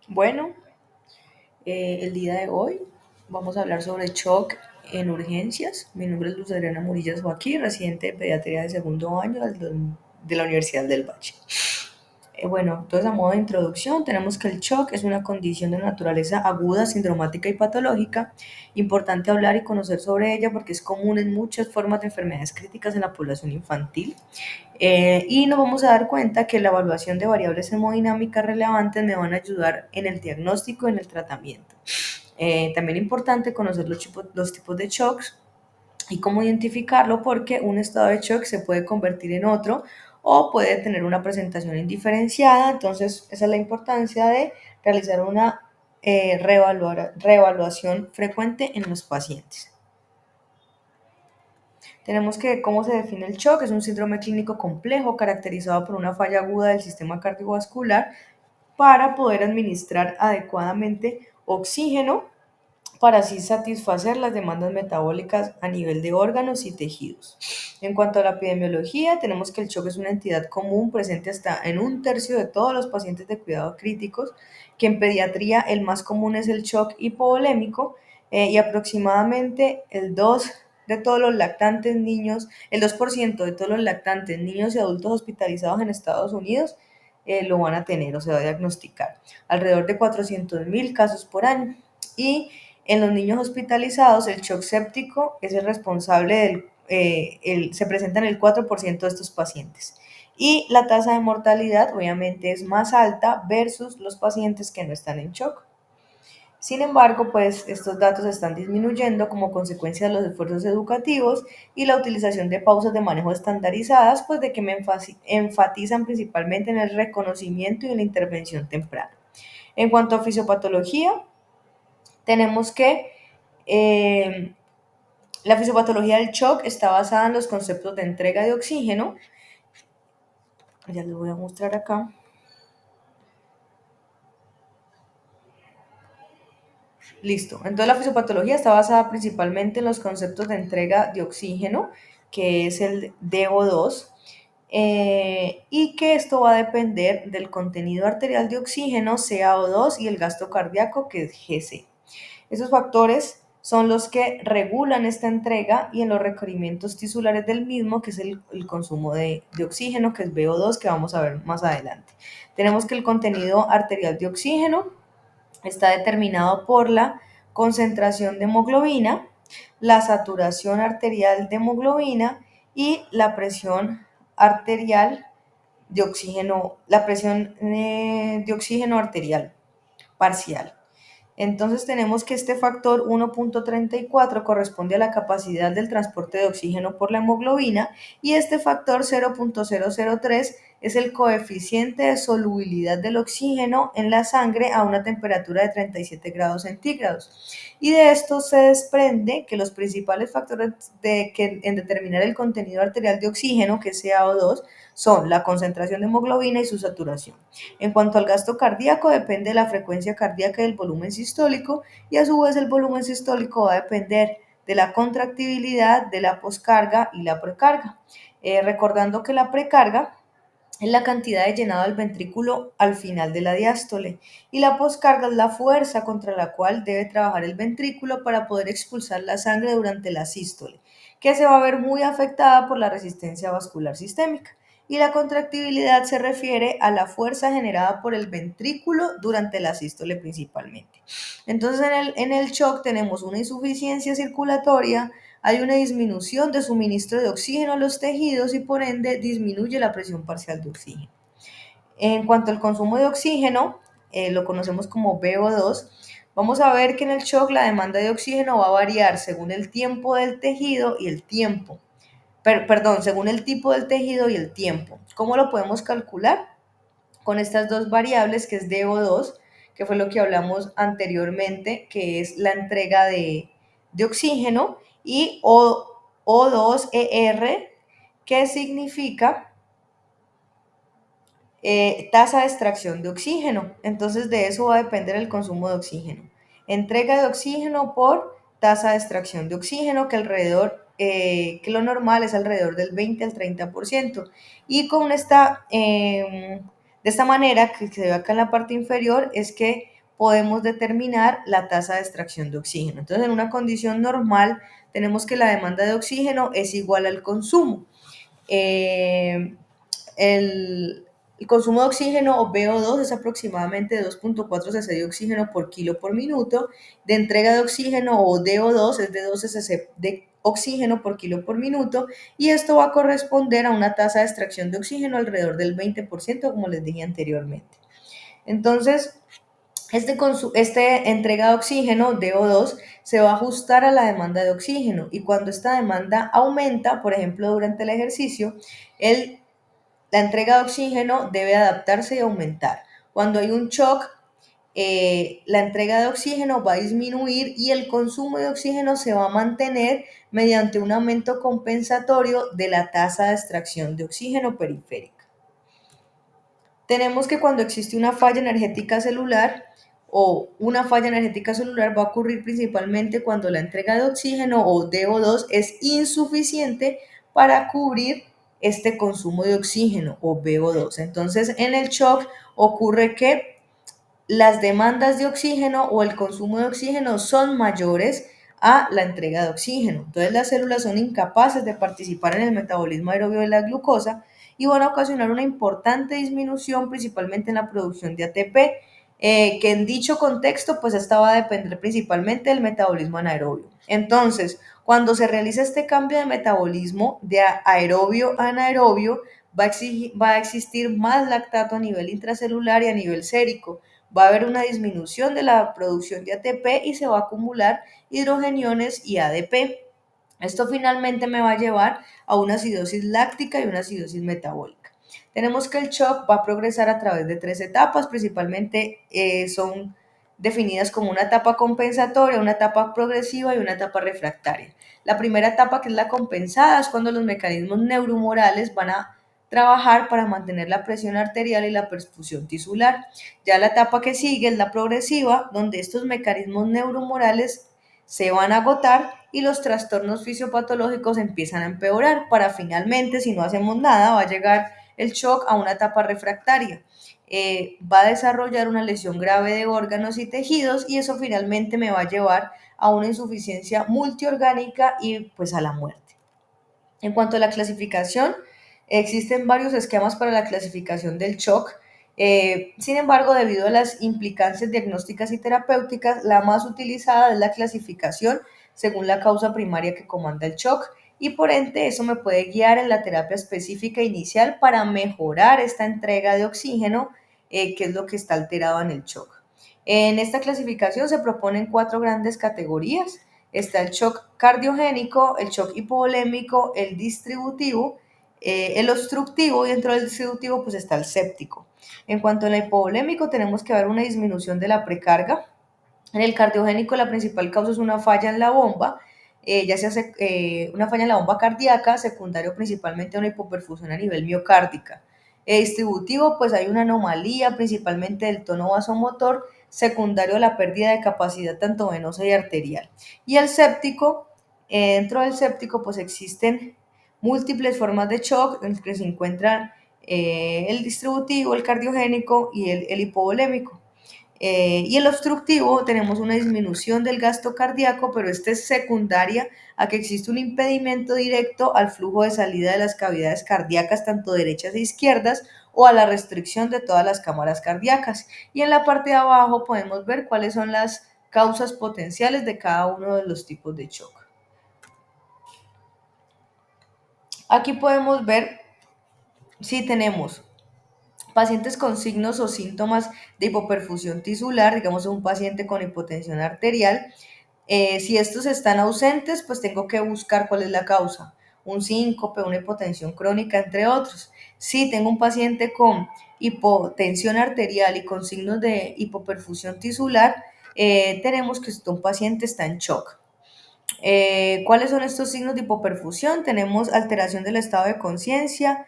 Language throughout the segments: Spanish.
Bueno, el día de hoy vamos a hablar sobre shock en urgencias. Mi nombre es Luz Adriana Murillas Joaquín, residente de pediatría de segundo año de la Universidad del Valle. Bueno, entonces a modo de introducción tenemos que el shock es una condición de naturaleza aguda, sindromática y patológica. Importante hablar y conocer sobre ella porque es común en muchas formas de enfermedades críticas en la población infantil. Y nos vamos a dar cuenta que la evaluación de variables hemodinámicas relevantes me van a ayudar en el diagnóstico y en el tratamiento. También es importante conocer los tipos de shocks y cómo identificarlo porque un estado de shock se puede convertir en otro o puede tener una presentación indiferenciada. Entonces, esa es la importancia de realizar una reevaluación frecuente en los pacientes. Tenemos que cómo se define el shock. Es un síndrome clínico complejo caracterizado por una falla aguda del sistema cardiovascular para poder administrar adecuadamente oxígeno para así satisfacer las demandas metabólicas a nivel de órganos y tejidos. En cuanto a la epidemiología, tenemos que el shock es una entidad común presente hasta en un tercio de todos los pacientes de cuidados críticos, que en pediatría el más común es el shock hipovolémico y aproximadamente el 2 de todos los lactantes niños, el 2% de todos los lactantes niños y adultos hospitalizados en Estados Unidos lo van a tener o se va a diagnosticar. Alrededor de 400.000 casos por año. Y en los niños hospitalizados, el shock séptico es el responsable se presenta en el 4% de estos pacientes. Y la tasa de mortalidad obviamente es más alta versus los pacientes que no están en shock. Sin embargo, pues estos datos están disminuyendo como consecuencia de los esfuerzos educativos y la utilización de pausas de manejo estandarizadas, pues de que me enfatizan principalmente en el reconocimiento y en la intervención temprana. En cuanto a fisiopatología, tenemos que eh, la fisiopatología del shock está basada en los conceptos de entrega de oxígeno. Ya les voy a mostrar acá. Listo. Entonces la fisiopatología está basada principalmente en los conceptos de entrega de oxígeno, que es el DO2, y que esto va a depender del contenido arterial de oxígeno, CaO2, y el gasto cardíaco, que es GC. Esos factores son los que regulan esta entrega y en los requerimientos tisulares del mismo, que es el consumo de oxígeno, que es VO2, que vamos a ver más adelante. Tenemos que el contenido arterial de oxígeno está determinado por la concentración de hemoglobina, la saturación arterial de hemoglobina y la presión arterial de oxígeno, la presión de oxígeno arterial parcial. Entonces tenemos que este factor 1.34 corresponde a la capacidad del transporte de oxígeno por la hemoglobina y este factor 0.003 es el coeficiente de solubilidad del oxígeno en la sangre a una temperatura de 37 grados centígrados. Y de esto se desprende que los principales factores en determinar el contenido arterial de oxígeno, que es CaO2, son la concentración de hemoglobina y su saturación. En cuanto al gasto cardíaco, depende de la frecuencia cardíaca y del volumen sistólico, y a su vez el volumen sistólico va a depender de la contractibilidad, de la poscarga y la precarga. Recordando que la precarga es la cantidad de llenado del ventrículo al final de la diástole y la poscarga es la fuerza contra la cual debe trabajar el ventrículo para poder expulsar la sangre durante la sístole, que se va a ver muy afectada por la resistencia vascular sistémica. Y la contractibilidad se refiere a la fuerza generada por el ventrículo durante la sístole principalmente. Entonces en el shock tenemos una insuficiencia circulatoria, hay una disminución de suministro de oxígeno a los tejidos y por ende disminuye la presión parcial de oxígeno. En cuanto al consumo de oxígeno, lo conocemos como VO2, vamos a ver que en el shock la demanda de oxígeno va a variar según el tiempo del tejido y el tiempo. Perdón, según el tipo del tejido y el tiempo. ¿Cómo lo podemos calcular? Con estas dos variables, que es DO2, que fue lo que hablamos anteriormente, que es la entrega de oxígeno, y O2ER, que significa tasa de extracción de oxígeno. Entonces de eso va a depender el consumo de oxígeno. Entrega de oxígeno por tasa de extracción de oxígeno, que lo normal es alrededor del 20 al 30%. Y de esta manera, que se ve acá en la parte inferior, es que podemos determinar la tasa de extracción de oxígeno. Entonces, en una condición normal, tenemos que la demanda de oxígeno es igual al consumo. Eh, el consumo de oxígeno o VO2 es aproximadamente 2.4 cc de oxígeno por kilo por minuto, de entrega de oxígeno o DO2 es de 12 cc de oxígeno por kilo por minuto, y esto va a corresponder a una tasa de extracción de oxígeno alrededor del 20%, como les dije anteriormente. Entonces, este entrega de oxígeno, DO2, se va a ajustar a la demanda de oxígeno, y cuando esta demanda aumenta, por ejemplo, durante el ejercicio, la entrega de oxígeno debe adaptarse y aumentar. Cuando hay un shock, la entrega de oxígeno va a disminuir y el consumo de oxígeno se va a mantener mediante un aumento compensatorio de la tasa de extracción de oxígeno periférica. Tenemos que cuando existe una falla energética celular o una falla energética celular va a ocurrir principalmente cuando la entrega de oxígeno o DO2 es insuficiente para cubrir este consumo de oxígeno o VO2. Entonces, en el shock ocurre que las demandas de oxígeno o el consumo de oxígeno son mayores a la entrega de oxígeno. Entonces las células son incapaces de participar en el metabolismo aerobio de la glucosa y van a ocasionar una importante disminución principalmente en la producción de ATP, que en dicho contexto pues esta va a depender principalmente del metabolismo anaerobio. Entonces, cuando se realiza este cambio de metabolismo de aerobio a anaerobio, va a existir más lactato a nivel intracelular y a nivel sérico. Va a haber una disminución de la producción de ATP y se va a acumular hidrogeniones y ADP. Esto finalmente me va a llevar a una acidosis láctica y una acidosis metabólica. Tenemos que el shock va a progresar a través de 3 etapas, principalmente son definidas como una etapa compensatoria, una etapa progresiva y una etapa refractaria. La primera etapa, que es la compensada, es cuando los mecanismos neuromorales van a trabajar para mantener la presión arterial y la perfusión tisular. Ya la etapa que sigue es la progresiva, donde estos mecanismos neuromorales se van a agotar y los trastornos fisiopatológicos empiezan a empeorar para finalmente, si no hacemos nada, va a llegar el shock a una etapa refractaria. Va a desarrollar una lesión grave de órganos y tejidos y eso finalmente me va a llevar a una insuficiencia multiorgánica y pues a la muerte. En cuanto a la clasificación, existen varios esquemas para la clasificación del shock. Sin embargo, debido a las implicancias diagnósticas y terapéuticas, la más utilizada es la clasificación según la causa primaria que comanda el shock, y por ende eso me puede guiar en la terapia específica inicial para mejorar esta entrega de oxígeno, que es lo que está alterado en el shock. En esta clasificación se proponen 4 grandes categorías. Está el shock cardiogénico, el shock hipovolémico, el distributivo, el obstructivo, y dentro del distributivo pues está el séptico. En cuanto al hipovolémico, tenemos que ver una disminución de la precarga. En el cardiogénico la principal causa es una falla en la bomba, ya sea una falla en la bomba cardíaca, secundario principalmente a una hipoperfusión a nivel miocárdica. El distributivo, pues hay una anomalía principalmente del tono vasomotor, secundario a la pérdida de capacidad tanto venosa y arterial. Y el séptico, dentro del séptico pues existen múltiples formas de shock en las que se encuentran el distributivo, el cardiogénico y el hipovolémico. Y el obstructivo tenemos una disminución del gasto cardíaco, pero esta es secundaria a que existe un impedimento directo al flujo de salida de las cavidades cardíacas, tanto derechas e izquierdas, o a la restricción de todas las cámaras cardíacas. Y en la parte de abajo podemos ver cuáles son las causas potenciales de cada uno de los tipos de shock. Aquí podemos ver si tenemos pacientes con signos o síntomas de hipoperfusión tisular, digamos un paciente con hipotensión arterial. Si estos están ausentes, pues tengo que buscar cuál es la causa, un síncope, una hipotensión crónica, entre otros. Si tengo un paciente con hipotensión arterial y con signos de hipoperfusión tisular, tenemos que un paciente está en shock. ¿Cuáles son estos signos de hipoperfusión? Tenemos alteración del estado de conciencia,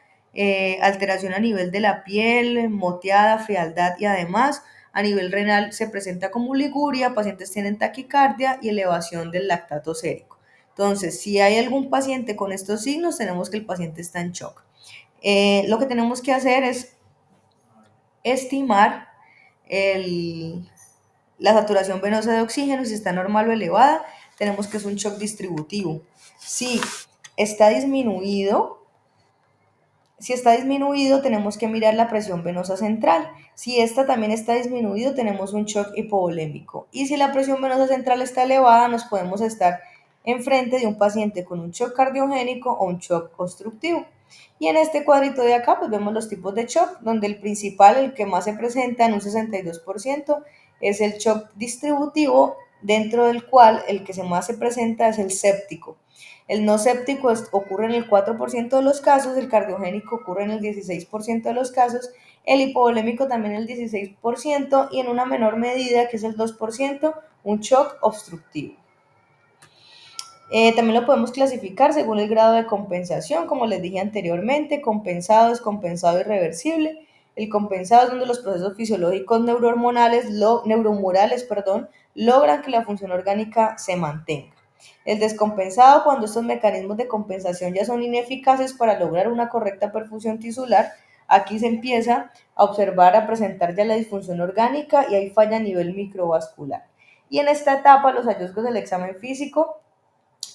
alteración a nivel de la piel, moteada, frialdad, y además a nivel renal se presenta como liguria, pacientes tienen taquicardia y elevación del lactato sérico. Entonces, si hay algún paciente con estos signos, tenemos que el paciente está en shock. Lo que tenemos que hacer es estimar el la saturación venosa de oxígeno, si está normal o elevada, tenemos que es un shock distributivo. Si está disminuido, tenemos que mirar la presión venosa central. Si esta también está disminuido, tenemos un shock hipovolémico. Y si la presión venosa central está elevada, nos podemos estar enfrente de un paciente con un shock cardiogénico o un shock obstructivo. Y en este cuadrito de acá, pues vemos los tipos de shock, donde el principal, el que más se presenta en un 62%, es el shock distributivo, dentro del cual el que más se presenta es el séptico. El no séptico ocurre en el 4% de los casos, el cardiogénico ocurre en el 16% de los casos, el hipovolémico también en el 16% y en una menor medida, que es el 2%, un shock obstructivo. También lo podemos clasificar según el grado de compensación, como les dije anteriormente, compensado, descompensado y reversible. El compensado es donde los procesos fisiológicos neuromorales, logran que la función orgánica se mantenga. El descompensado, cuando estos mecanismos de compensación ya son ineficaces para lograr una correcta perfusión tisular, aquí se empieza a observar, a presentar ya la disfunción orgánica y hay falla a nivel microvascular. Y en esta etapa, los hallazgos del examen físico,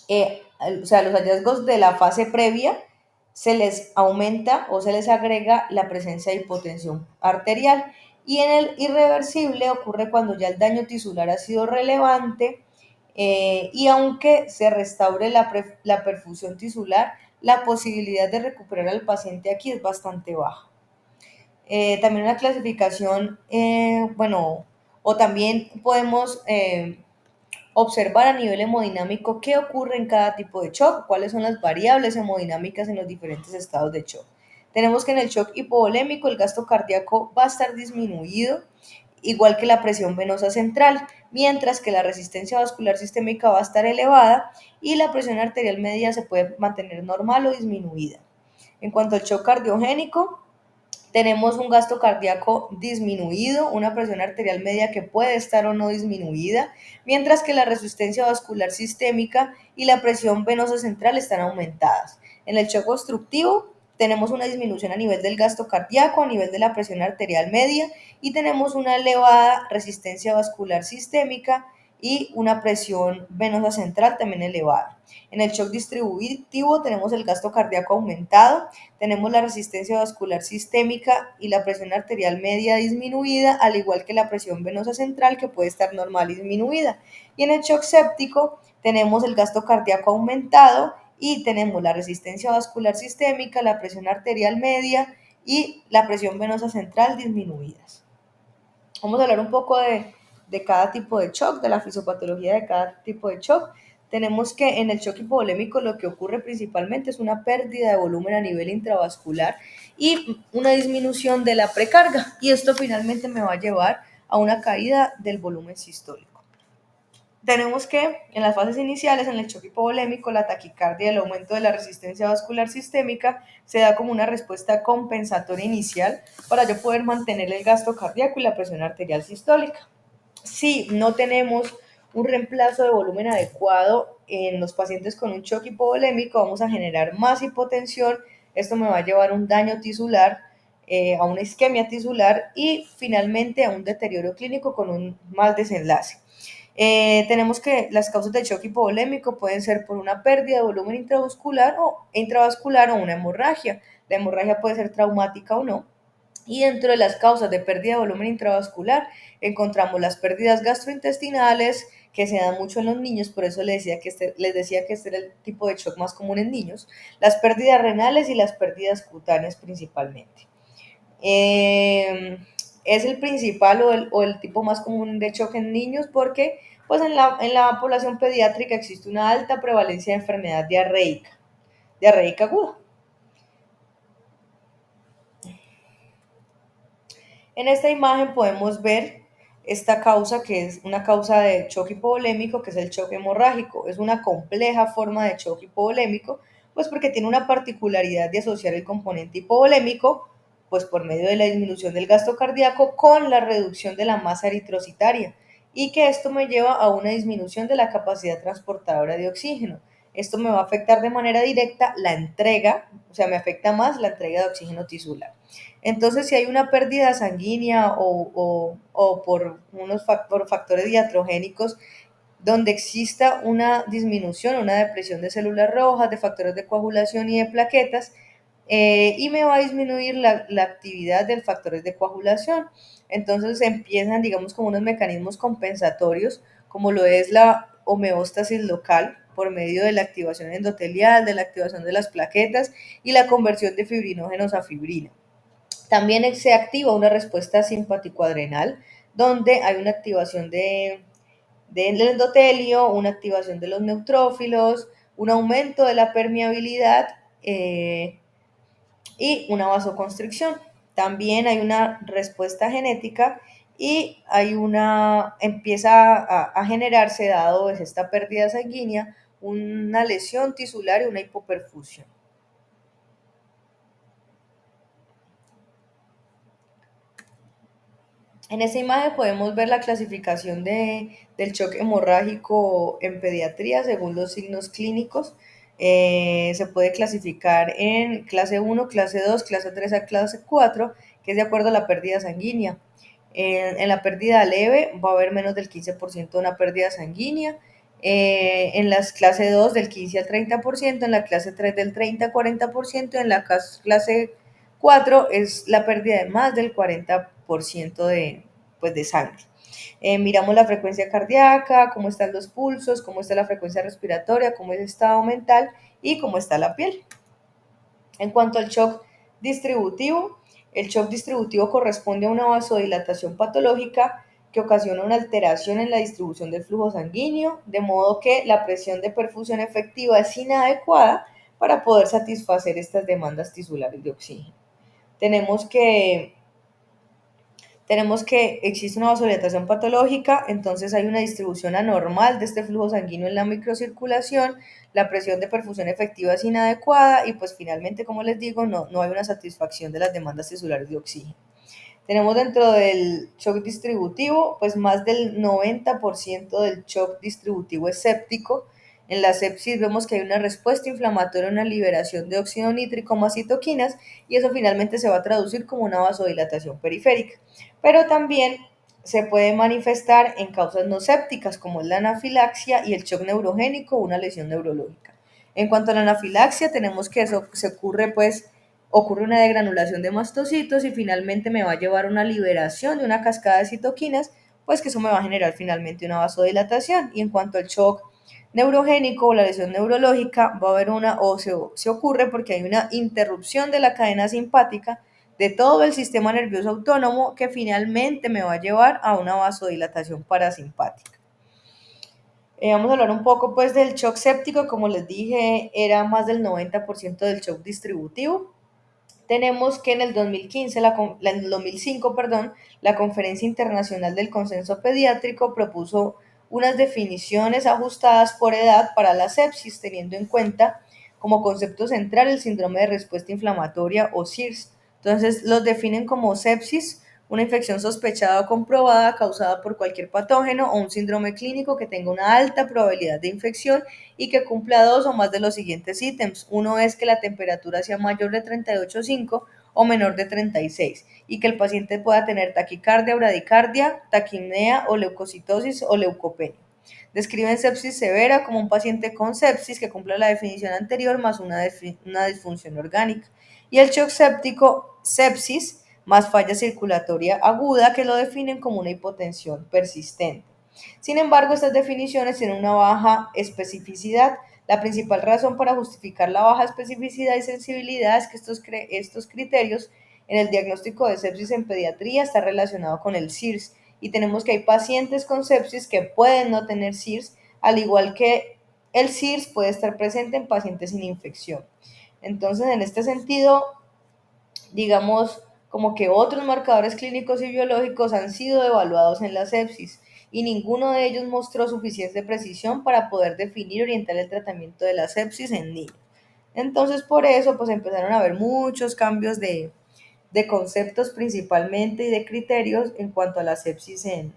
los hallazgos de la fase previa, se les aumenta o se les agrega la presencia de hipotensión arterial. Y en el irreversible ocurre cuando ya el daño tisular ha sido relevante y aunque se restaure la perfusión tisular, la posibilidad de recuperar al paciente aquí es bastante baja. También una clasificación, o también podemos observar a nivel hemodinámico qué ocurre en cada tipo de shock, cuáles son las variables hemodinámicas en los diferentes estados de shock. Tenemos que en el shock hipovolémico el gasto cardíaco va a estar disminuido, igual que la presión venosa central, mientras que la resistencia vascular sistémica va a estar elevada y la presión arterial media se puede mantener normal o disminuida. En cuanto al shock cardiogénico, tenemos un gasto cardíaco disminuido, una presión arterial media que puede estar o no disminuida, mientras que la resistencia vascular sistémica y la presión venosa central están aumentadas. En el shock obstructivo tenemos una disminución a nivel del gasto cardíaco, a nivel de la presión arterial media y tenemos una elevada resistencia vascular sistémica y una presión venosa central también elevada. En el shock distributivo tenemos el gasto cardíaco aumentado, tenemos la resistencia vascular sistémica y la presión arterial media disminuida, al igual que la presión venosa central que puede estar normal y disminuida. Y en el shock séptico tenemos el gasto cardíaco aumentado y tenemos la resistencia vascular sistémica, la presión arterial media y la presión venosa central disminuidas. Vamos a hablar un poco de cada tipo de shock, de la fisiopatología de cada tipo de shock. Tenemos que en el shock hipovolémico lo que ocurre principalmente es una pérdida de volumen a nivel intravascular y una disminución de la precarga. Y esto finalmente me va a llevar a una caída del volumen sistólico. Tenemos que en las fases iniciales, en el shock hipovolémico, la taquicardia y el aumento de la resistencia vascular sistémica se da como una respuesta compensatoria inicial para yo poder mantener el gasto cardíaco y la presión arterial sistólica. Si no tenemos un reemplazo de volumen adecuado en los pacientes con un shock hipovolémico, vamos a generar más hipotensión, esto me va a llevar a un daño tisular, a una isquemia tisular y finalmente a un deterioro clínico con un mal desenlace. Tenemos que las causas del shock hipovolémico pueden ser por una pérdida de volumen intravascular o una hemorragia. La hemorragia puede ser traumática o no. Y dentro de las causas de pérdida de volumen intravascular encontramos las pérdidas gastrointestinales, que se dan mucho en los niños, por eso les decía que este era el tipo de shock más común en niños, las pérdidas renales y las pérdidas cutáneas principalmente. Es el principal o el tipo más común de shock en niños porque pues en la población pediátrica existe una alta prevalencia de enfermedad diarreica aguda. En esta imagen podemos ver esta causa que es una causa de shock hipovolémico, que es el shock hemorrágico. Es una compleja forma de shock hipovolémico, pues porque tiene una particularidad de asociar el componente hipovolémico, pues por medio de la disminución del gasto cardíaco con la reducción de la masa eritrocitaria y que esto me lleva a una disminución de la capacidad transportadora de oxígeno. Esto me va a afectar de manera directa la entrega, o sea, me afecta más la entrega de oxígeno tisular. Entonces, si hay una pérdida sanguínea o por por factores iatrogénicos donde exista una disminución, una depresión de células rojas, de factores de coagulación y de plaquetas, y me va a disminuir la actividad de factores de coagulación. Entonces empiezan, digamos, como unos mecanismos compensatorios, como lo es la homeostasis local, por medio de la activación endotelial, de la activación de las plaquetas y la conversión de fibrinógenos a fibrina. También se activa una respuesta simpático-adrenal, donde hay una activación del endotelio, una activación de los neutrófilos, un aumento de la permeabilidad y una vasoconstricción. También hay una respuesta genética y empieza a generarse, dado esta pérdida sanguínea, una lesión tisular y una hipoperfusión. En esta imagen podemos ver la clasificación del shock hemorrágico en pediatría según los signos clínicos. Se puede clasificar en clase 1, clase 2, clase 3 a clase 4, que es de acuerdo a la pérdida sanguínea. En la pérdida leve va a haber menos del 15% de una pérdida sanguínea. En las clase 2 del 15 al 30%, en la clase 3 del 30 al 40%, en la clase 4 es la pérdida de más del 40% pues, de sangre. Miramos la frecuencia cardíaca, cómo están los pulsos, cómo está la frecuencia respiratoria, cómo es el estado mental y cómo está la piel. En cuanto al shock distributivo, el shock distributivo corresponde a una vasodilatación patológica que ocasiona una alteración en la distribución del flujo sanguíneo, de modo que la presión de perfusión efectiva es inadecuada para poder satisfacer estas demandas tisulares de oxígeno. Tenemos que existe una vasodilatación patológica, entonces hay una distribución anormal de este flujo sanguíneo en la microcirculación, la presión de perfusión efectiva es inadecuada y pues finalmente, como les digo, no hay una satisfacción de las demandas tisulares de oxígeno. Tenemos dentro del shock distributivo, pues más del 90% del shock distributivo es séptico. En la sepsis vemos que hay una respuesta inflamatoria, una liberación de óxido nítrico más citoquinas y eso finalmente se va a traducir como una vasodilatación periférica. Pero también se puede manifestar en causas no sépticas como es la anafilaxia y el shock neurogénico o una lesión neurológica. En cuanto a la anafilaxia, tenemos que eso se ocurre una degranulación de mastocitos y finalmente me va a llevar a una liberación de una cascada de citoquinas, pues que eso me va a generar finalmente una vasodilatación. Y en cuanto al shock neurogénico o la lesión neurológica, va a haber se ocurre porque hay una interrupción de la cadena simpática de todo el sistema nervioso autónomo que finalmente me va a llevar a una vasodilatación parasimpática. Vamos a hablar un poco pues del shock séptico, como les dije, era más del 90% del shock distributivo. Tenemos que en el 2015, en el 2005, perdón, la Conferencia Internacional del Consenso Pediátrico propuso unas definiciones ajustadas por edad para la sepsis, teniendo en cuenta como concepto central el síndrome de respuesta inflamatoria o SIRS. Entonces, los definen como sepsis, una infección sospechada o comprobada causada por cualquier patógeno o un síndrome clínico que tenga una alta probabilidad de infección y que cumpla dos o más de los siguientes ítems. Uno es que la temperatura sea mayor de 38,5 o menor de 36 y que el paciente pueda tener taquicardia, bradicardia, taquipnea o leucocitosis o leucopenia. Describen sepsis severa como un paciente con sepsis que cumpla la definición anterior más una disfunción orgánica. Y el shock séptico, sepsis más falla circulatoria aguda, que lo definen como una hipotensión persistente. Sin embargo, estas definiciones tienen una baja especificidad. La principal razón para justificar la baja especificidad y sensibilidad es que estos criterios en el diagnóstico de sepsis en pediatría está relacionado con el SIRS y tenemos que hay pacientes con sepsis que pueden no tener SIRS, al igual que el SIRS puede estar presente en pacientes sin infección. Entonces, en este sentido, digamos, como que otros marcadores clínicos y biológicos han sido evaluados en la sepsis y ninguno de ellos mostró suficiente precisión para poder definir y orientar el tratamiento de la sepsis en niños. Entonces, por eso, pues empezaron a haber muchos cambios de conceptos principalmente y de criterios en cuanto a la sepsis en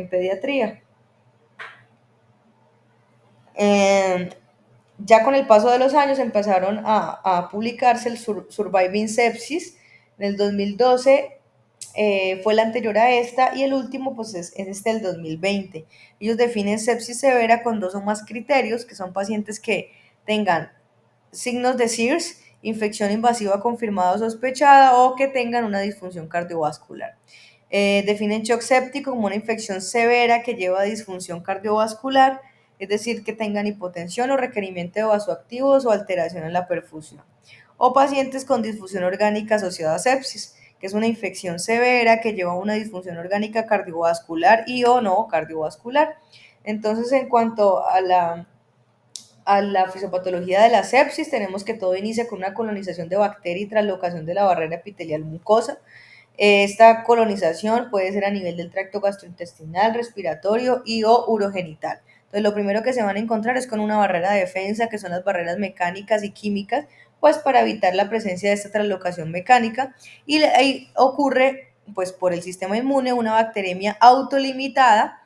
pediatría. Eh, ya con el paso de los años empezaron a publicarse el Surviving Sepsis, En el 2012 fue la anterior a esta y el último pues es este del 2020. Ellos definen sepsis severa con dos o más criterios, que son pacientes que tengan signos de SIRS, infección invasiva confirmada o sospechada, o que tengan una disfunción cardiovascular. Definen shock séptico como una infección severa que lleva a disfunción cardiovascular, es decir, que tengan hipotensión o requerimiento de vasoactivos o alteración en la perfusión. O pacientes con disfunción orgánica asociada a sepsis, que es una infección severa que lleva a una disfunción orgánica cardiovascular y o no cardiovascular. Entonces, en cuanto a la fisiopatología de la sepsis, tenemos que todo inicia con una colonización de bacteria y traslocación de la barrera epitelial mucosa. Esta colonización puede ser a nivel del tracto gastrointestinal, respiratorio y o urogenital. Entonces, lo primero que se van a encontrar es con una barrera de defensa, que son las barreras mecánicas y químicas, pues para evitar la presencia de esta traslocación mecánica. Y ahí ocurre, pues por el sistema inmune, una bacteremia autolimitada,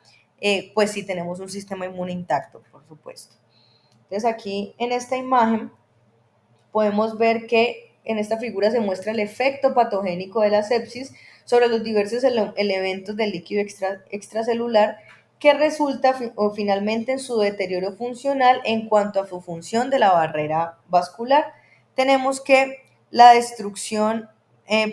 pues si tenemos un sistema inmune intacto, por supuesto. Entonces, aquí en esta imagen podemos ver que en esta figura se muestra el efecto patogénico de la sepsis sobre los diversos elementos del líquido extracelular que resulta finalmente en su deterioro funcional en cuanto a su función de la barrera vascular. Tenemos que la destrucción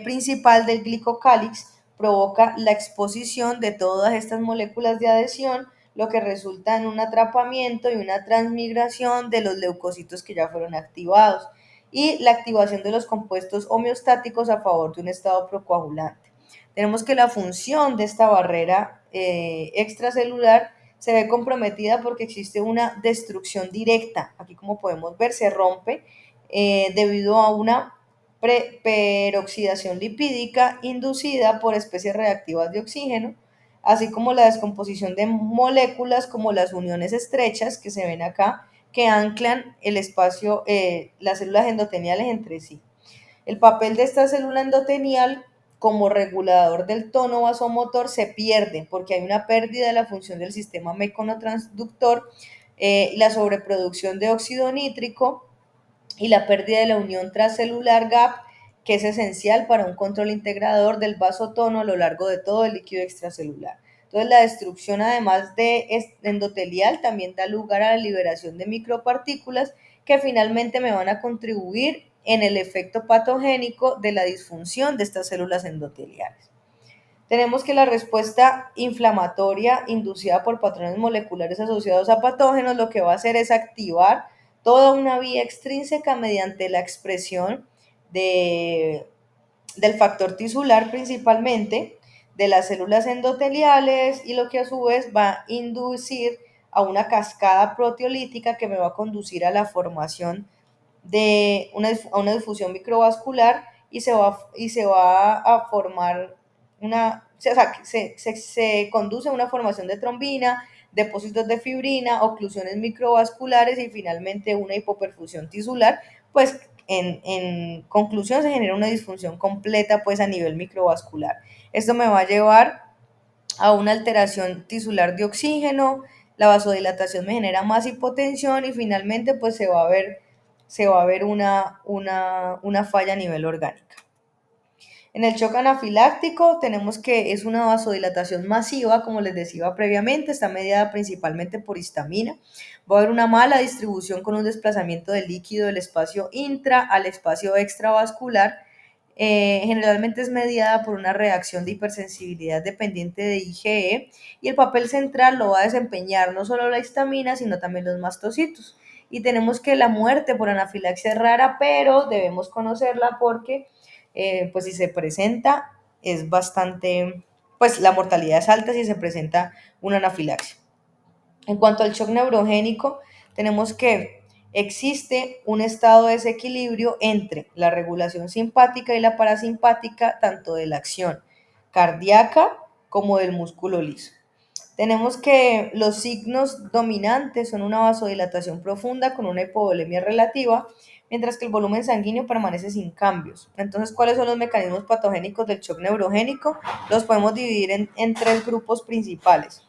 principal del glicocálix provoca la exposición de todas estas moléculas de adhesión, lo que resulta en un atrapamiento y una transmigración de los leucocitos que ya fueron activados y la activación de los compuestos homeostáticos a favor de un estado procoagulante. Tenemos que la función de esta barrera extracelular se ve comprometida porque existe una destrucción directa. Aquí, como podemos ver, se rompe debido a una peroxidación lipídica inducida por especies reactivas de oxígeno, así como la descomposición de moléculas como las uniones estrechas que se ven acá, que anclan el espacio, las células endoteliales entre sí. El papel de esta célula endotelial como regulador del tono vasomotor se pierde porque hay una pérdida de la función del sistema meconotransductor, la sobreproducción de óxido nítrico y la pérdida de la unión transcelular GAP, que es esencial para un control integrador del vasotono a lo largo de todo el líquido extracelular. Entonces, la destrucción, además de endotelial, también da lugar a la liberación de micropartículas que finalmente me van a contribuir en el efecto patogénico de la disfunción de estas células endoteliales. Tenemos que la respuesta inflamatoria inducida por patrones moleculares asociados a patógenos lo que va a hacer es activar toda una vía extrínseca mediante la expresión del factor tisular principalmente, de las células endoteliales y lo que a su vez va a inducir a una cascada proteolítica que me va a conducir a la formación de una difusión microvascular y se va a formar o sea, se conduce a una formación de trombina, depósitos de fibrina, oclusiones microvasculares y finalmente una hipoperfusión tisular, pues en conclusión se genera una disfunción completa pues a nivel microvascular. Esto me va a llevar a una alteración tisular de oxígeno, la vasodilatación me genera más hipotensión y finalmente pues se va a ver una falla a nivel orgánica. En el shock anafiláctico tenemos que es una vasodilatación masiva, como les decía previamente, está mediada principalmente por histamina. Va a haber una mala distribución con un desplazamiento del líquido del espacio intra al espacio extravascular. Generalmente es mediada por una reacción de hipersensibilidad dependiente de IgE y el papel central lo va a desempeñar no solo la histamina, sino también los mastocitos. Y tenemos que la muerte por anafilaxia es rara, pero debemos conocerla porque pues si se presenta es bastante, pues la mortalidad es alta si se presenta una anafilaxia. En cuanto al shock neurogénico, tenemos que existe un estado de desequilibrio entre la regulación simpática y la parasimpática, tanto de la acción cardíaca como del músculo liso. Tenemos que los signos dominantes son una vasodilatación profunda con una hipovolemia relativa, mientras que el volumen sanguíneo permanece sin cambios. Entonces, ¿cuáles son los mecanismos patogénicos del shock neurogénico? Los podemos dividir en tres grupos principales.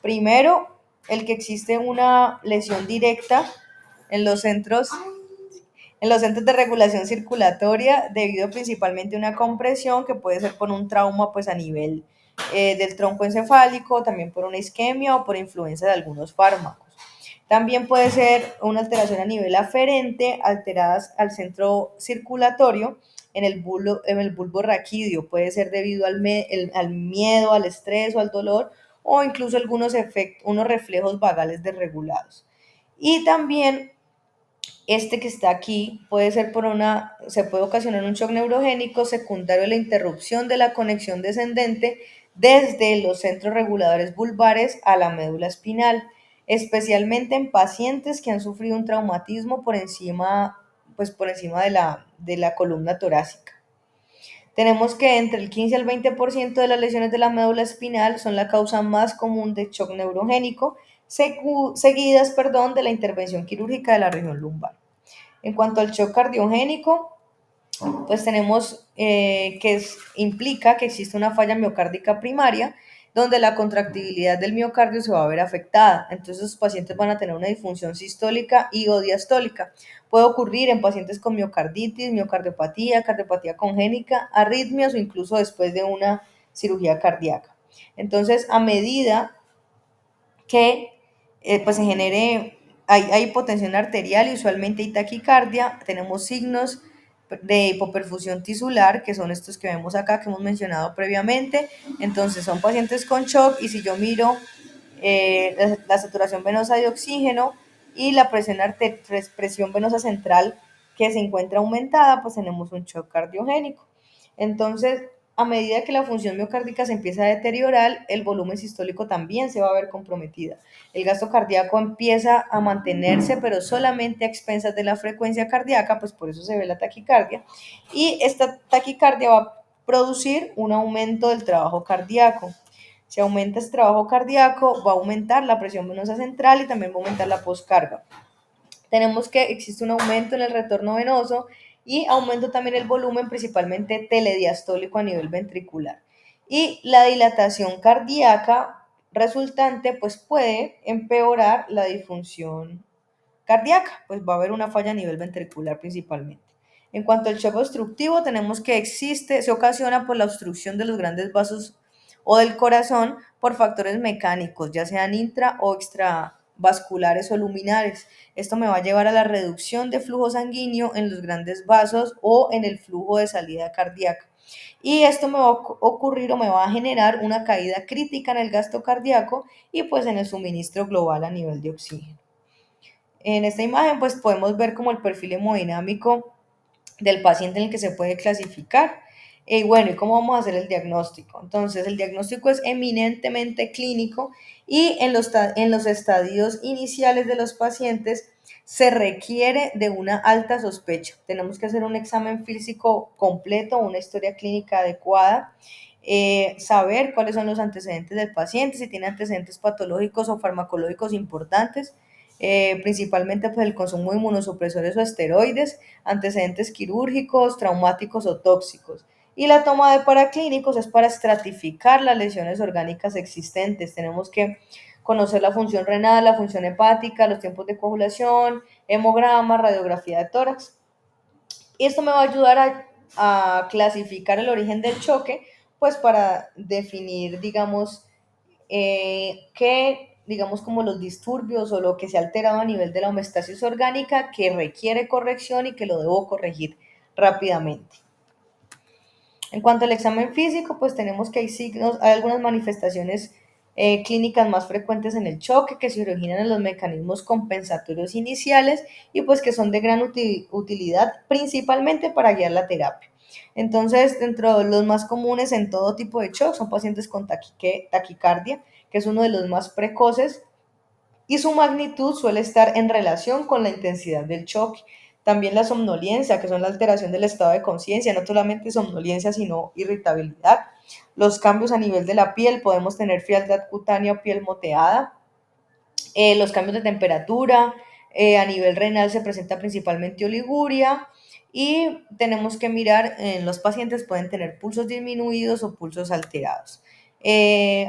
Primero, el que existe una lesión directa en los centros En los centros de regulación circulatoria, debido principalmente a una compresión que puede ser por un trauma pues a nivel del tronco encefálico, también por una isquemia o por influencia de algunos fármacos. También puede ser una alteración a nivel aferente, alteradas al centro circulatorio en el bulbo raquídeo. Puede ser debido al miedo, al estrés o al dolor, o incluso algunos unos reflejos vagales desregulados. Y también este que está aquí puede ser se puede ocasionar un shock neurogénico secundario a la interrupción de la conexión descendente desde los centros reguladores vulvares a la médula espinal, especialmente en pacientes que han sufrido un traumatismo por encima de la columna torácica. Tenemos que entre el 15 al 20% de las lesiones de la médula espinal son la causa más común de shock neurogénico, seguidas, de la intervención quirúrgica de la región lumbar. En cuanto al shock cardiogénico, pues tenemos implica que existe una falla miocárdica primaria, donde la contractibilidad del miocardio se va a ver afectada. Entonces, los pacientes van a tener una disfunción sistólica y o diastólica. Puede ocurrir en pacientes con miocarditis, miocardiopatía, cardiopatía congénita, arritmias o incluso después de una cirugía cardíaca. Entonces, a medida que pues se genere, hay hipotensión arterial y usualmente hay taquicardia, tenemos signos de hipoperfusión tisular, que son estos que vemos acá, que hemos mencionado previamente. Entonces son pacientes con shock y si yo miro la saturación venosa de oxígeno y la presión venosa central que se encuentra aumentada, pues tenemos un shock cardiogénico. Entonces, a medida que la función miocárdica se empieza a deteriorar, el volumen sistólico también se va a ver comprometida. El gasto cardíaco empieza a mantenerse, pero solamente a expensas de la frecuencia cardíaca, pues por eso se ve la taquicardia. Y esta taquicardia va a producir un aumento del trabajo cardíaco. Si aumenta este trabajo cardíaco, va a aumentar la presión venosa central y también va a aumentar la poscarga. Tenemos que existe un aumento en el retorno venoso y aumento también el volumen, principalmente telediastólico a nivel ventricular. Y la dilatación cardíaca resultante pues puede empeorar la disfunción cardíaca, pues va a haber una falla a nivel ventricular principalmente. En cuanto al shock obstructivo, tenemos que se ocasiona por la obstrucción de los grandes vasos o del corazón por factores mecánicos, ya sean intra o extravasculares o luminares. Esto me va a llevar a la reducción de flujo sanguíneo en los grandes vasos o en el flujo de salida cardíaca. Y esto me va a ocurrir o me va a generar una caída crítica en el gasto cardíaco y pues en el suministro global a nivel de oxígeno. En esta imagen pues podemos ver como el perfil hemodinámico del paciente en el que se puede clasificar. Y bueno, ¿y cómo vamos a hacer el diagnóstico? Entonces, el diagnóstico es eminentemente clínico y en los estadios iniciales de los pacientes se requiere de una alta sospecha. Tenemos que hacer un examen físico completo, una historia clínica adecuada, saber cuáles son los antecedentes del paciente, si tiene antecedentes patológicos o farmacológicos importantes, principalmente pues, el consumo de inmunosupresores o esteroides, antecedentes quirúrgicos, traumáticos o tóxicos. Y la toma de paraclínicos es para estratificar las lesiones orgánicas existentes. Tenemos que conocer la función renal, la función hepática, los tiempos de coagulación, hemograma, radiografía de tórax. Y esto me va a ayudar a clasificar el origen del choque, pues para definir, digamos, digamos, como los disturbios o lo que se ha alterado a nivel de la homeostasis orgánica que requiere corrección y que lo debo corregir rápidamente. En cuanto al examen físico, pues tenemos que hay algunas manifestaciones clínicas más frecuentes en el choque que se originan en los mecanismos compensatorios iniciales y pues que son de gran utilidad principalmente para guiar la terapia. Entonces, dentro de los más comunes en todo tipo de shock son pacientes con taquicardia, que es uno de los más precoces, y su magnitud suele estar en relación con la intensidad del choque. También la somnolencia, que son la alteración del estado de conciencia, no solamente somnolencia, sino irritabilidad. Los cambios a nivel de la piel, podemos tener frialdad cutánea o piel moteada. Los cambios de temperatura, a nivel renal se presenta principalmente oliguria y tenemos que mirar, en los pacientes pueden tener pulsos disminuidos o pulsos alterados.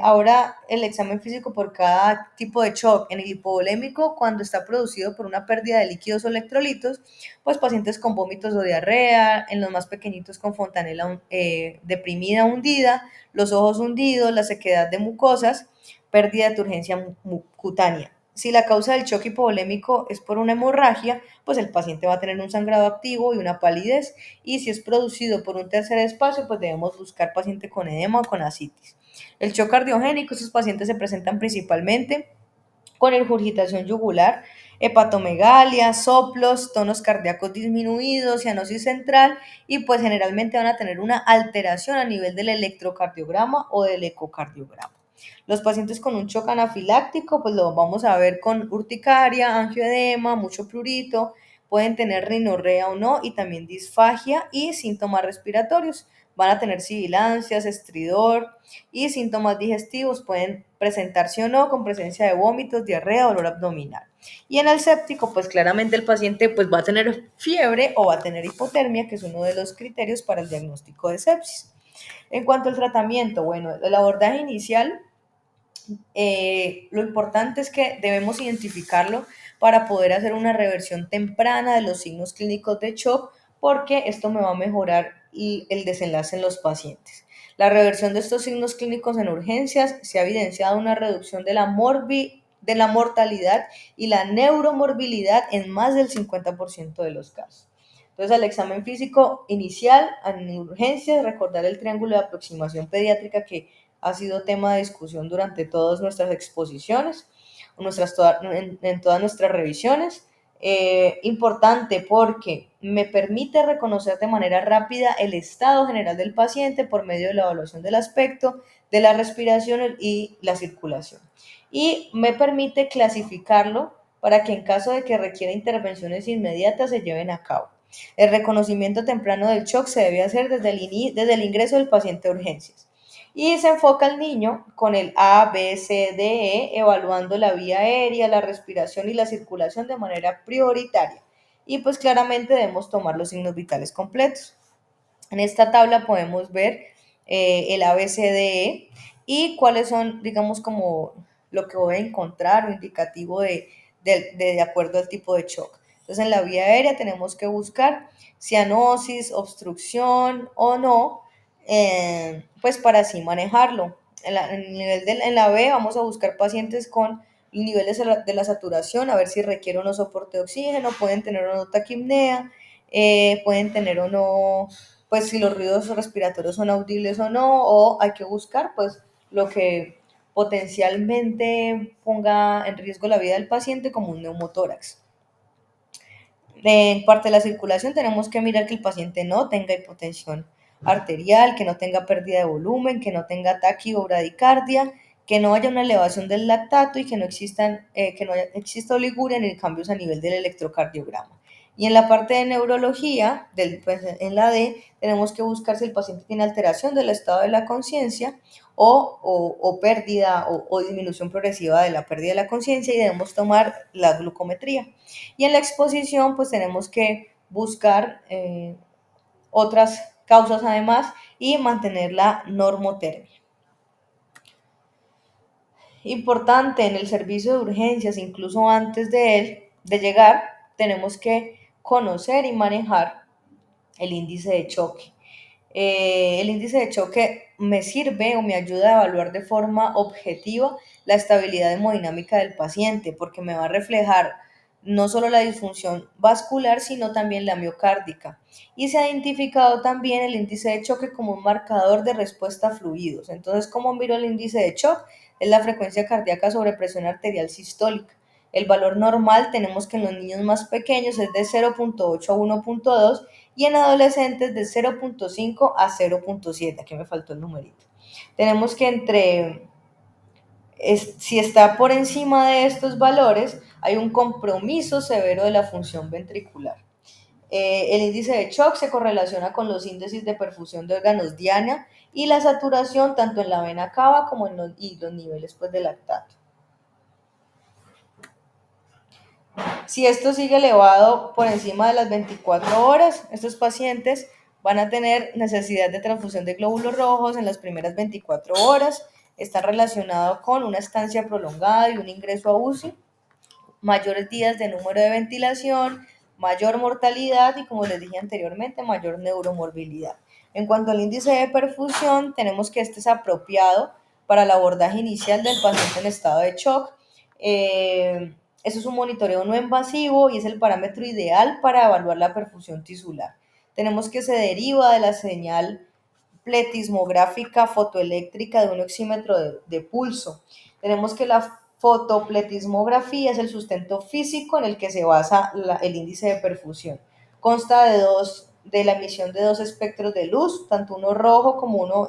Ahora el examen físico por cada tipo de shock. En el hipovolémico, cuando está producido por una pérdida de líquidos o electrolitos, pues pacientes con vómitos o diarrea, en los más pequeñitos con fontanela deprimida, hundida, los ojos hundidos, la sequedad de mucosas, pérdida de turgencia cutánea. Si la causa del shock hipovolémico es por una hemorragia, pues el paciente va a tener un sangrado activo y una palidez. Y si es producido por un tercer espacio, pues debemos buscar paciente con edema o con ascitis. El shock cardiogénico, estos pacientes se presentan principalmente con ingurgitación yugular, hepatomegalia, soplos, tonos cardíacos disminuidos, cianosis central y pues generalmente van a tener una alteración a nivel del electrocardiograma o del ecocardiograma. Los pacientes con un shock anafiláctico, pues lo vamos a ver con urticaria, angioedema, mucho prurito, pueden tener rinorrea o no y también disfagia y síntomas respiratorios. Van a tener sibilancias, estridor y síntomas digestivos. Pueden presentarse o no con presencia de vómitos, diarrea, dolor abdominal. Y en el séptico, pues claramente el paciente pues va a tener fiebre o va a tener hipotermia, que es uno de los criterios para el diagnóstico de sepsis. En cuanto al tratamiento, bueno, el abordaje inicial, lo importante es que debemos identificarlo para poder hacer una reversión temprana de los signos clínicos de shock, porque esto me va a mejorar el desenlace en los pacientes. La reversión de estos signos clínicos en urgencias se ha evidenciado una reducción de de la mortalidad y la neuromorbilidad en más del 50% de los casos. Entonces, al examen físico inicial, en urgencias, recordar el triángulo de aproximación pediátrica que ha sido tema de discusión durante todas nuestras exposiciones, en todas nuestras revisiones. Importante porque me permite reconocer de manera rápida el estado general del paciente por medio de la evaluación del aspecto, de la respiración y la circulación. Y me permite clasificarlo para que en caso de que requiera intervenciones inmediatas se lleven a cabo. El reconocimiento temprano del shock se debe hacer desde el ingreso del paciente a urgencias. Y se enfoca al niño con el A, B, C, D, E, evaluando la vía aérea, la respiración y la circulación de manera prioritaria. Y pues claramente debemos tomar los signos vitales completos. En esta tabla podemos ver el A, B, C, D, E y cuáles son, digamos, como lo que voy a encontrar o indicativo de acuerdo al tipo de shock. Entonces, en la vía aérea tenemos que buscar cianosis, obstrucción o no, pues para así manejarlo. En la B vamos a buscar pacientes con niveles de la saturación, a ver si requiere o no soporte de oxígeno, pueden tener o no taquipnea, pueden tener o no, pues si los ruidos respiratorios son audibles o no, o hay que buscar pues lo que potencialmente ponga en riesgo la vida del paciente como un neumotórax. En parte de la circulación tenemos que mirar que el paciente no tenga hipotensión arterial, que no tenga pérdida de volumen, que no tenga taqui o bradicardia, que no haya una elevación del lactato y que no exista oliguria ni cambios a nivel del electrocardiograma. Y en la parte de neurología, pues, en la D, tenemos que buscar si el paciente tiene alteración del estado de la conciencia o pérdida o disminución progresiva de la pérdida de la conciencia y debemos tomar la glucometría. Y en la exposición, pues tenemos que buscar otras causas además y mantener la normotermia. Importante en el servicio de urgencias, incluso antes de llegar, tenemos que conocer y manejar el índice de choque. El índice de choque me sirve o me ayuda a evaluar de forma objetiva la estabilidad hemodinámica del paciente, porque me va a reflejar no solo la disfunción vascular, sino también la miocárdica. Y se ha identificado también el índice de choque como un marcador de respuesta a fluidos. Entonces, ¿cómo miro el índice de choque? Es la frecuencia cardíaca sobre presión arterial sistólica. El valor normal tenemos que en los niños más pequeños es de 0.8 a 1.2 y en adolescentes de 0.5 a 0.7. Aquí me faltó el numerito. Tenemos que si está por encima de estos valores, hay un compromiso severo de la función ventricular. El índice de shock se correlaciona con los índices de perfusión de órganos diana y la saturación tanto en la vena cava como en los niveles pues, de lactato. Si esto sigue elevado por encima de las 24 horas, estos pacientes van a tener necesidad de transfusión de glóbulos rojos en las primeras 24 horas. está relacionado con una estancia prolongada y un ingreso a UCI, mayores días de número de ventilación, mayor mortalidad y, como les dije anteriormente, mayor neuromorbilidad. En cuanto al índice de perfusión, tenemos que este es apropiado para el abordaje inicial del paciente en estado de shock. Eso es un monitoreo no invasivo y es el parámetro ideal para evaluar la perfusión tisular. Tenemos que se deriva de la señal pletismográfica fotoeléctrica de un oxímetro de pulso. Tenemos que la fotopletismografía es el sustento físico en el que se basa el índice de perfusión. Consta de la emisión de dos espectros de luz, tanto uno rojo como uno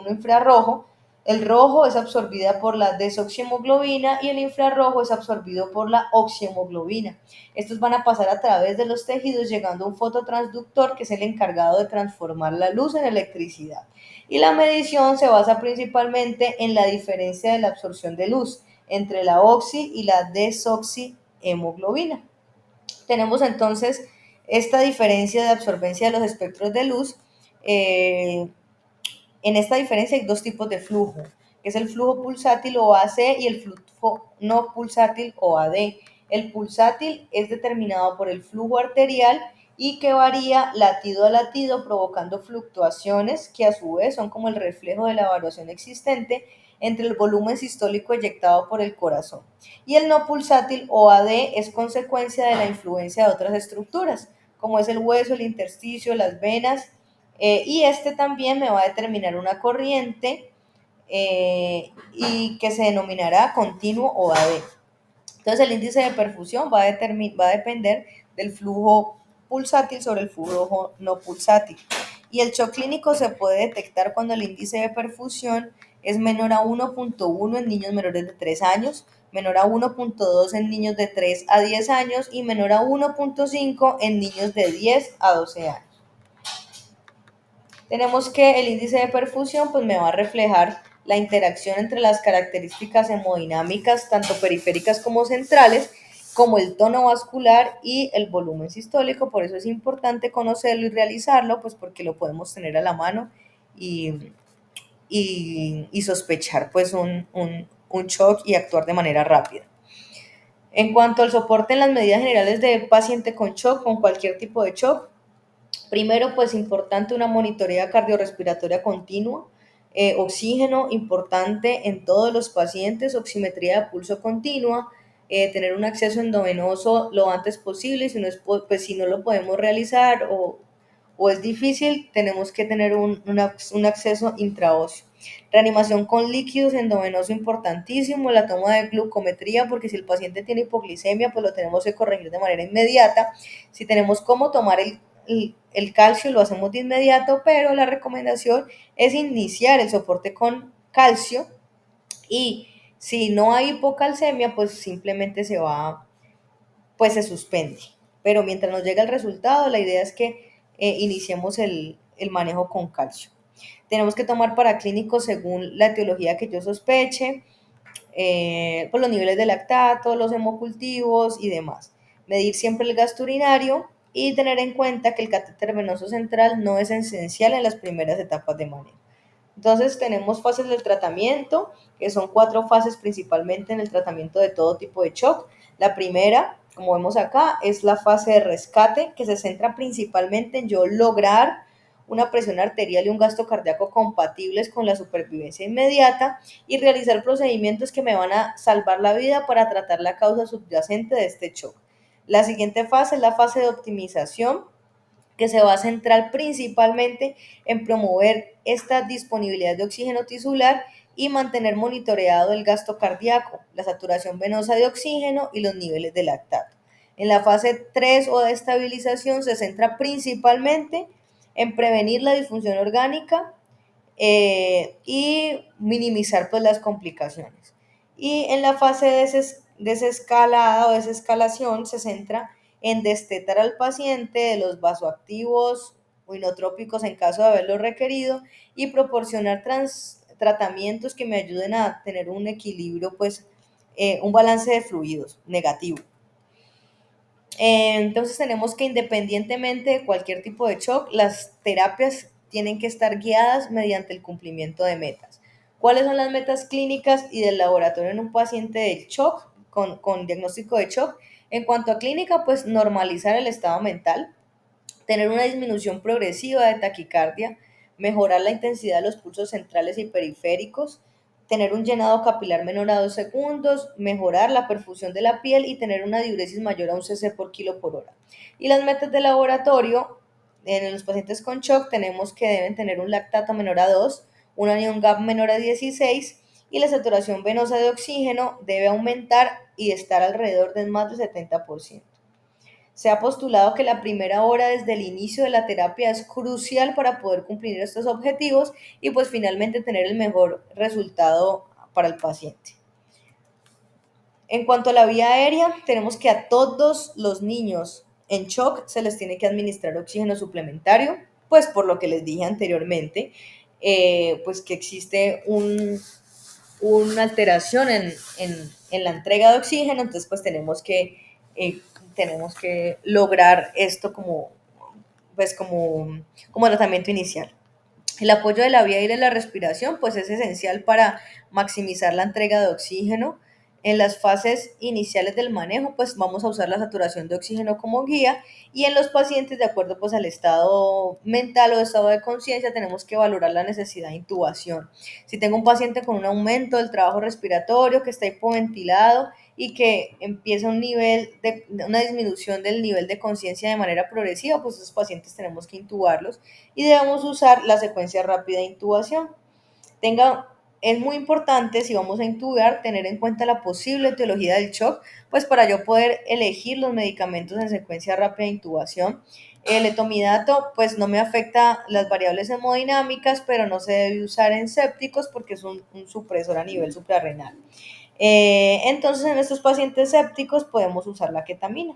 infrarrojo. El rojo es absorbida por la desoxihemoglobina y el infrarrojo es absorbido por la oxihemoglobina. Estos van a pasar a través de los tejidos llegando a un fototransductor que es el encargado de transformar la luz en electricidad. Y la medición se basa principalmente en la diferencia de la absorción de luz entre la oxi y la desoxihemoglobina. Tenemos entonces esta diferencia de absorbencia de los espectros de luz. En esta diferencia hay dos tipos de flujo, que es el flujo pulsátil o AC y el flujo no pulsátil o AD. El pulsátil es determinado por el flujo arterial y que varía latido a latido provocando fluctuaciones que a su vez son como el reflejo de la variación existente entre el volumen sistólico eyectado por el corazón. Y el no pulsátil o AD es consecuencia de la influencia de otras estructuras, como es el hueso, el intersticio, las venas, y este también me va a determinar una corriente y que se denominará continuo o AD. Entonces el índice de perfusión va a depender del flujo pulsátil sobre el flujo no pulsátil. Y el shock clínico se puede detectar cuando el índice de perfusión es menor a 1.1 en niños menores de 3 años, menor a 1.2 en niños de 3 a 10 años y menor a 1.5 en niños de 10 a 12 años. Tenemos que el índice de perfusión pues me va a reflejar la interacción entre las características hemodinámicas, tanto periféricas como centrales, como el tono vascular y el volumen sistólico. Por eso es importante conocerlo y realizarlo, pues porque lo podemos tener a la mano y sospechar pues un shock y actuar de manera rápida. En cuanto al soporte en las medidas generales de paciente con shock, con cualquier tipo de shock, primero, pues importante una monitoría cardiorrespiratoria continua, oxígeno importante en todos los pacientes, oximetría de pulso continua, tener un acceso endovenoso lo antes posible, si no, pues, si no lo podemos realizar o es difícil, tenemos que tener un acceso intraóseo. Reanimación con líquidos endovenoso importantísimo, la toma de glucometría, porque si el paciente tiene hipoglicemia, pues lo tenemos que corregir de manera inmediata. Si tenemos cómo tomar el calcio, lo hacemos de inmediato, pero la recomendación es iniciar el soporte con calcio y si no hay hipocalcemia, pues simplemente pues se suspende. Pero mientras nos llega el resultado, la idea es que iniciemos el manejo con calcio. Tenemos que tomar paraclínicos según la etiología que yo sospeche, por los niveles de lactato, los hemocultivos y demás. Medir siempre el gasto urinario y tener en cuenta que el catéter venoso central no es esencial en las primeras etapas de manejo. Entonces tenemos fases del tratamiento, que son 4 fases principalmente en el tratamiento de todo tipo de shock. La primera, como vemos acá, es la fase de rescate, que se centra principalmente en yo lograr una presión arterial y un gasto cardíaco compatibles con la supervivencia inmediata y realizar procedimientos que me van a salvar la vida para tratar la causa subyacente de este shock. La siguiente fase es la fase de optimización, que se va a centrar principalmente en promover esta disponibilidad de oxígeno tisular y mantener monitoreado el gasto cardíaco, la saturación venosa de oxígeno y los niveles de lactato. En la fase 3 o de estabilización se centra principalmente en prevenir la disfunción orgánica y minimizar pues las complicaciones. Y en la fase de desescalada o desescalación se centra en destetar al paciente de los vasoactivos o inotrópicos en caso de haberlo requerido y proporcionar tratamientos que me ayuden a tener un equilibrio, pues un balance de fluidos negativo. Entonces tenemos que independientemente de cualquier tipo de shock, las terapias tienen que estar guiadas mediante el cumplimiento de metas. ¿Cuáles son las metas clínicas y del laboratorio en un paciente de shock, con diagnóstico de shock? En cuanto a clínica, pues normalizar el estado mental, tener una disminución progresiva de taquicardia, mejorar la intensidad de los pulsos centrales y periféricos, tener un llenado capilar menor a 2 segundos, mejorar la perfusión de la piel y tener una diuresis mayor a 1 cc por kilo por hora. Y las metas de laboratorio, en los pacientes con shock tenemos que deben tener un lactato menor a 2, un anion gap menor a 16 y la saturación venosa de oxígeno debe aumentar y estar alrededor del más del 70%. Se ha postulado que la primera hora desde el inicio de la terapia es crucial para poder cumplir estos objetivos y pues finalmente tener el mejor resultado para el paciente. En cuanto a la vía aérea, tenemos que a todos los niños en shock se les tiene que administrar oxígeno suplementario, pues por lo que les dije anteriormente, pues que existe una alteración en la entrega de oxígeno, entonces pues tenemos que lograr esto pues como tratamiento inicial. El apoyo de la vía aérea y la respiración pues es esencial para maximizar la entrega de oxígeno. En las fases iniciales del manejo pues vamos a usar la saturación de oxígeno como guía y en los pacientes de acuerdo pues al estado mental o estado de conciencia tenemos que valorar la necesidad de intubación. Si tengo un paciente con un aumento del trabajo respiratorio que está hipoventilado y que empieza una disminución del nivel de conciencia de manera progresiva, pues esos pacientes tenemos que intubarlos y debemos usar la secuencia rápida de intubación. Es muy importante si vamos a intubar tener en cuenta la posible etiología del shock, pues para yo poder elegir los medicamentos en secuencia rápida de intubación. El etomidato pues no me afecta las variables hemodinámicas, pero no se debe usar en sépticos porque es un supresor a nivel suprarrenal. Entonces en estos pacientes sépticos podemos usar la ketamina.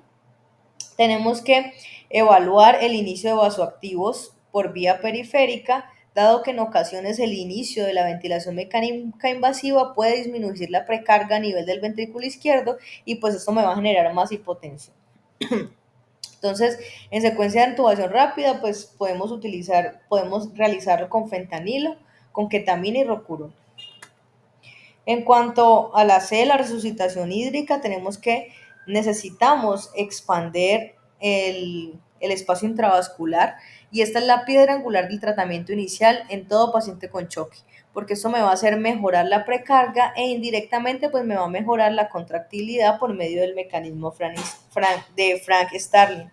Tenemos que evaluar el inicio de vasoactivos por vía periférica, dado que en ocasiones el inicio de la ventilación mecánica invasiva puede disminuir la precarga a nivel del ventrículo izquierdo y pues esto me va a generar más hipotensión. Entonces, en secuencia de intubación rápida, pues podemos realizarlo con fentanilo, con ketamina y rocurón. En cuanto a la C, la resucitación hídrica, necesitamos expander el espacio intravascular y esta es la piedra angular del tratamiento inicial en todo paciente con choque, porque esto me va a hacer mejorar la precarga e indirectamente pues me va a mejorar la contractilidad por medio del mecanismo de Frank Starling,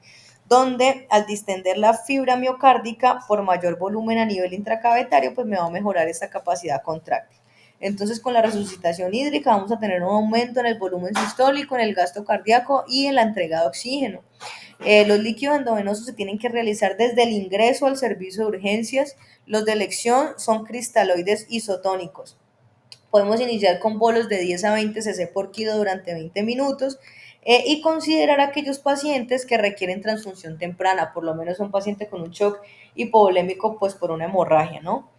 donde al distender la fibra miocárdica por mayor volumen a nivel intracavitario pues me va a mejorar esta capacidad contráctil. Entonces, con la resucitación hídrica vamos a tener un aumento en el volumen sistólico, en el gasto cardíaco y en la entrega de oxígeno. Los líquidos endovenosos se tienen que realizar desde el ingreso al servicio de urgencias. Los de elección son cristaloides isotónicos. Podemos iniciar con bolos de 10 a 20 cc por kilo durante 20 minutos y considerar aquellos pacientes que requieren transfusión temprana, por lo menos un paciente con un shock hipovolémico pues por una hemorragia, ¿no?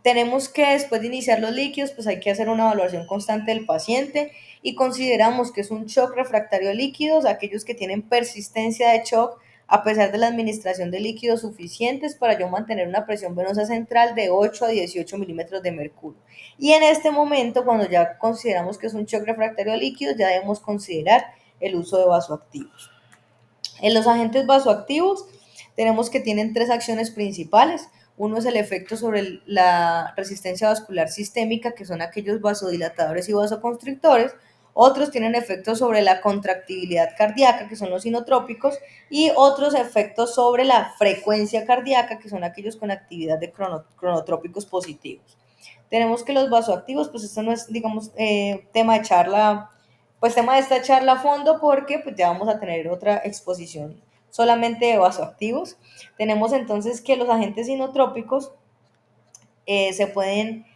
Tenemos que después de iniciar los líquidos, pues hay que hacer una evaluación constante del paciente y consideramos que es un shock refractario de líquidos, aquellos que tienen persistencia de shock a pesar de la administración de líquidos suficientes para yo mantener una presión venosa central de 8 a 18 milímetros de mercurio. Y en este momento, cuando ya consideramos que es un shock refractario de líquidos, ya debemos considerar el uso de vasoactivos. En los agentes vasoactivos tenemos que tienen tres acciones principales. Uno es el efecto sobre la resistencia vascular sistémica, que son aquellos vasodilatadores y vasoconstrictores. Otros tienen efectos sobre la contractibilidad cardíaca, que son los inotrópicos, y otros efectos sobre la frecuencia cardíaca, que son aquellos con actividad de cronotrópicos positivos. Tenemos que los vasoactivos, pues esto no es, digamos, tema de charla, pues tema de esta charla a fondo porque pues ya vamos a tener otra exposición solamente de vasoactivos. Tenemos entonces que los agentes inotrópicos se pueden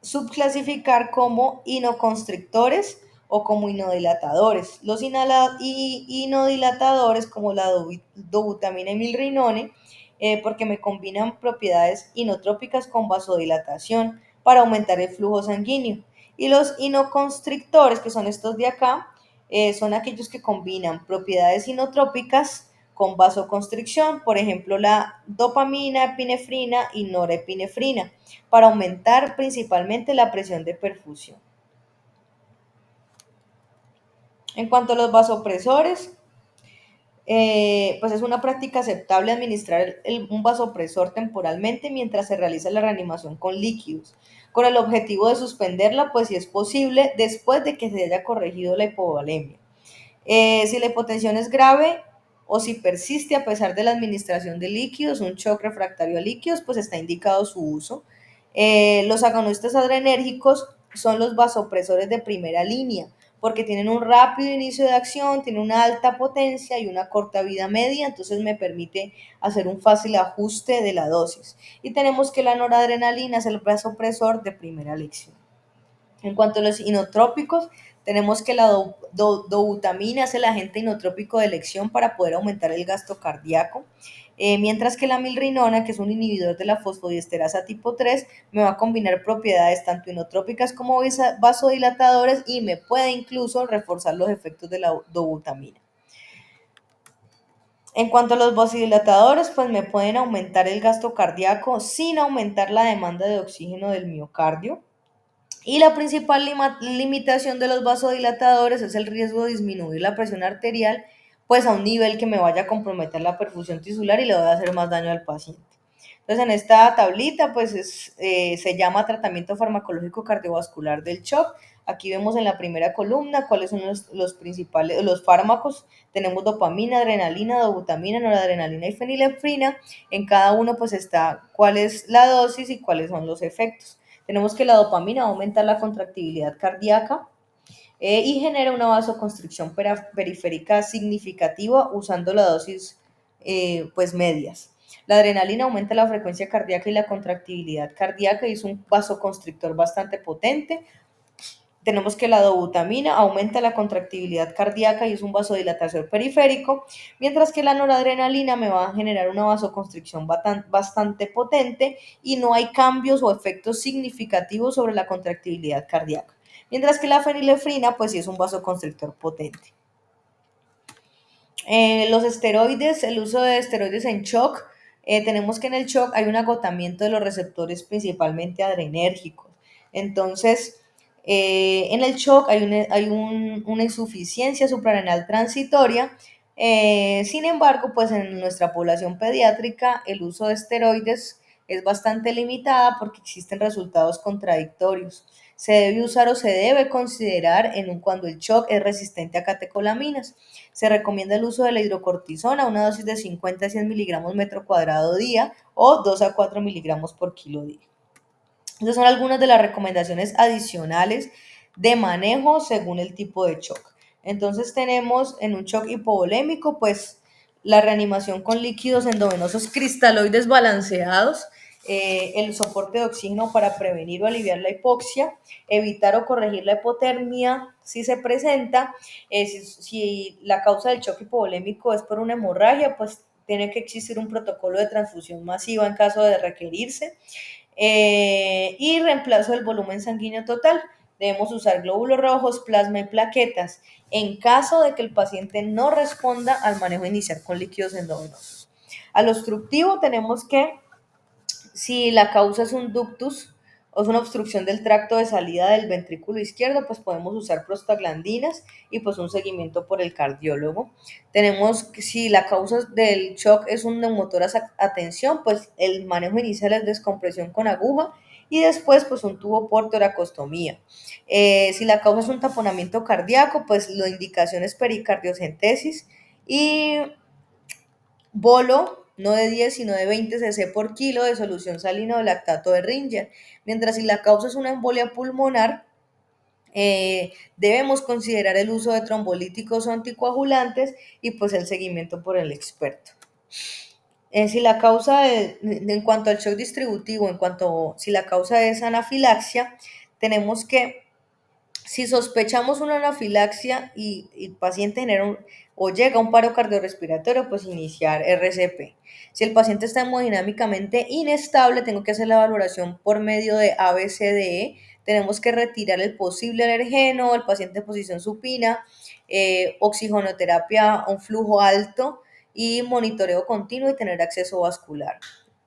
subclasificar como inoconstrictores o como inodilatadores. Los inodilatadores como la dobutamina y milrinone porque me combinan propiedades inotrópicas con vasodilatación para aumentar el flujo sanguíneo. Y los inoconstrictores, que son estos de acá, son aquellos que combinan propiedades inotrópicas con vasoconstricción, por ejemplo la dopamina, epinefrina y norepinefrina, para aumentar principalmente la presión de perfusión. En cuanto a los vasopresores, pues es una práctica aceptable administrar un vasopresor temporalmente mientras se realiza la reanimación con líquidos, con el objetivo de suspenderla, pues si es posible, después de que se haya corregido la hipovolemia. Si la hipotensión es grave o si persiste a pesar de la administración de líquidos, un shock refractario a líquidos, pues está indicado su uso. Los agonistas adrenérgicos son los vasopresores de primera línea, porque tienen un rápido inicio de acción, tienen una alta potencia y una corta vida media, entonces me permite hacer un fácil ajuste de la dosis. Y tenemos que la noradrenalina es el vasopresor de primera elección. En cuanto a los inotrópicos, tenemos que la dobutamina es el agente inotrópico de elección para poder aumentar el gasto cardíaco, mientras que la milrinona, que es un inhibidor de la fosfodiesterasa tipo 3, me va a combinar propiedades tanto inotrópicas como vasodilatadores y me puede incluso reforzar los efectos de la dobutamina. En cuanto a los vasodilatadores, pues me pueden aumentar el gasto cardíaco sin aumentar la demanda de oxígeno del miocardio. Y la principal limitación de los vasodilatadores es el riesgo de disminuir la presión arterial, pues a un nivel que me vaya a comprometer la perfusión tisular y le va a hacer más daño al paciente. Entonces, en esta tablita, pues se llama tratamiento farmacológico cardiovascular del shock. Aquí vemos en la primera columna cuáles son los principales, los fármacos. Tenemos dopamina, adrenalina, dobutamina, noradrenalina y fenilefrina. En cada uno, pues está cuál es la dosis y cuáles son los efectos. Tenemos que la dopamina aumenta la contractibilidad cardíaca y genera una vasoconstricción periférica significativa usando la dosis pues medias. La adrenalina aumenta la frecuencia cardíaca y la contractibilidad cardíaca y es un vasoconstrictor bastante potente. Tenemos que la dobutamina aumenta la contractibilidad cardíaca y es un vasodilatador periférico, mientras que la noradrenalina me va a generar una vasoconstricción bastante potente y no hay cambios o efectos significativos sobre la contractibilidad cardíaca. Mientras que la fenilefrina, pues sí es un vasoconstrictor potente. Los esteroides, el uso de esteroides en shock, tenemos que en el shock hay un agotamiento de los receptores principalmente adrenérgicos. Entonces, en el shock una insuficiencia suprarrenal transitoria. Sin embargo, pues en nuestra población pediátrica el uso de esteroides es bastante limitada porque existen resultados contradictorios. Se debe usar o se debe considerar cuando el shock es resistente a catecolaminas. Se recomienda el uso de la hidrocortisona, una dosis de 50 a 100 miligramos metro cuadrado día o 2 a 4 miligramos por kilo día. Estas son algunas de las recomendaciones adicionales de manejo según el tipo de shock. Entonces tenemos en un shock hipovolémico, pues la reanimación con líquidos endovenosos cristaloides balanceados, el soporte de oxígeno para prevenir o aliviar la hipoxia, evitar o corregir la hipotermia si se presenta. Si la causa del shock hipovolémico es por una hemorragia, pues tiene que existir un protocolo de transfusión masiva en caso de requerirse. Y reemplazo del volumen sanguíneo total. Debemos usar glóbulos rojos, plasma y plaquetas en caso de que el paciente no responda al manejo inicial con líquidos endovenosos. Al obstructivo tenemos que, si la causa es un ductus o es una obstrucción del tracto de salida del ventrículo izquierdo, pues podemos usar prostaglandinas y pues un seguimiento por el cardiólogo. Tenemos que, si la causa del shock es un neumotoras a tensión, pues el manejo inicial es descompresión con aguja y después pues un tubo por toracostomía. Si la causa es un taponamiento cardíaco, pues la indicación es pericardiocentesis y bolo, no de 10, sino de 20 cc por kilo de solución salina o lactato de Ringer. Mientras si la causa es una embolia pulmonar, debemos considerar el uso de trombolíticos o anticoagulantes y pues el seguimiento por el experto. Si la causa en cuanto al shock distributivo, si la causa es anafilaxia, tenemos que, si sospechamos una anafilaxia y el paciente o llega a un paro cardiorrespiratorio, pues iniciar RCP. Si el paciente está hemodinámicamente inestable, tengo que hacer la valoración por medio de ABCDE. Tenemos que retirar el posible alergeno, el paciente en posición supina, oxigenoterapia a un flujo alto y monitoreo continuo y tener acceso vascular.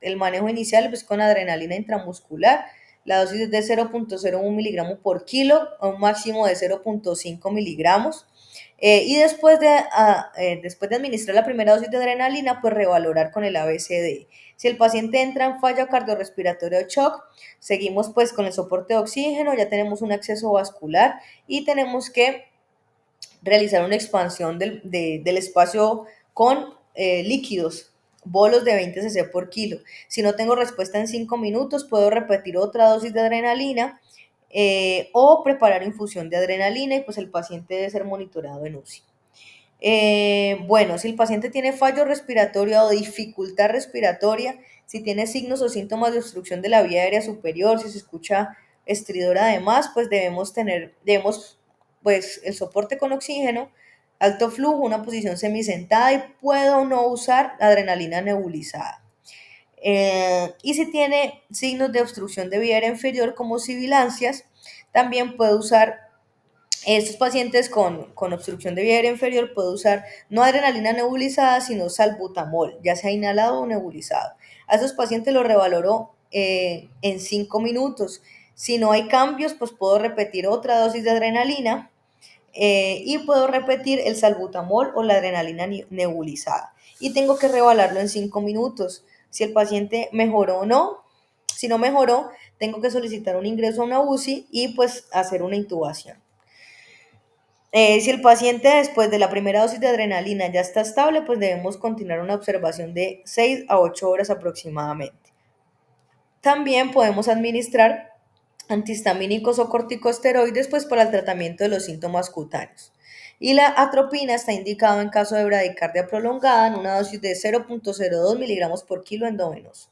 El manejo inicial pues con adrenalina intramuscular. La dosis es de 0.01 miligramos por kilo a un máximo de 0.5 miligramos. Y después de administrar la primera dosis de adrenalina, pues revalorar con el ABCD. Si el paciente entra en fallo cardiorrespiratorio o shock, seguimos pues con el soporte de oxígeno, ya tenemos un acceso vascular y tenemos que realizar una expansión del espacio con líquidos, bolos de 20 cc por kilo. Si no tengo respuesta en 5 minutos, puedo repetir otra dosis de adrenalina o preparar infusión de adrenalina y pues el paciente debe ser monitoreado en UCI. Bueno, si el paciente tiene fallo respiratorio o dificultad respiratoria, si tiene signos o síntomas de obstrucción de la vía aérea superior, si se escucha estridor además, pues debemos pues el soporte con oxígeno, alto flujo, una posición semisentada y puedo no usar adrenalina nebulizada. Y si tiene signos de obstrucción de vía aérea inferior como sibilancias, también puedo usar estos pacientes con obstrucción de vía aérea inferior pueden usar no adrenalina nebulizada, sino salbutamol, ya sea inhalado o nebulizado. A esos pacientes los revaloró en 5 minutos. Si no hay cambios, pues puedo repetir otra dosis de adrenalina y puedo repetir el salbutamol o la adrenalina nebulizada. Y tengo que revalarlo en 5 minutos. Si el paciente mejoró o no. Si no mejoró, tengo que solicitar un ingreso a una UCI y pues hacer una intubación. Si el paciente después de la primera dosis de adrenalina ya está estable, pues debemos continuar una observación de 6 a 8 horas aproximadamente. También podemos administrar antihistamínicos o corticosteroides pues para el tratamiento de los síntomas cutáneos. Y la atropina está indicado en caso de bradicardia prolongada en una dosis de 0.02 miligramos por kilo endovenoso.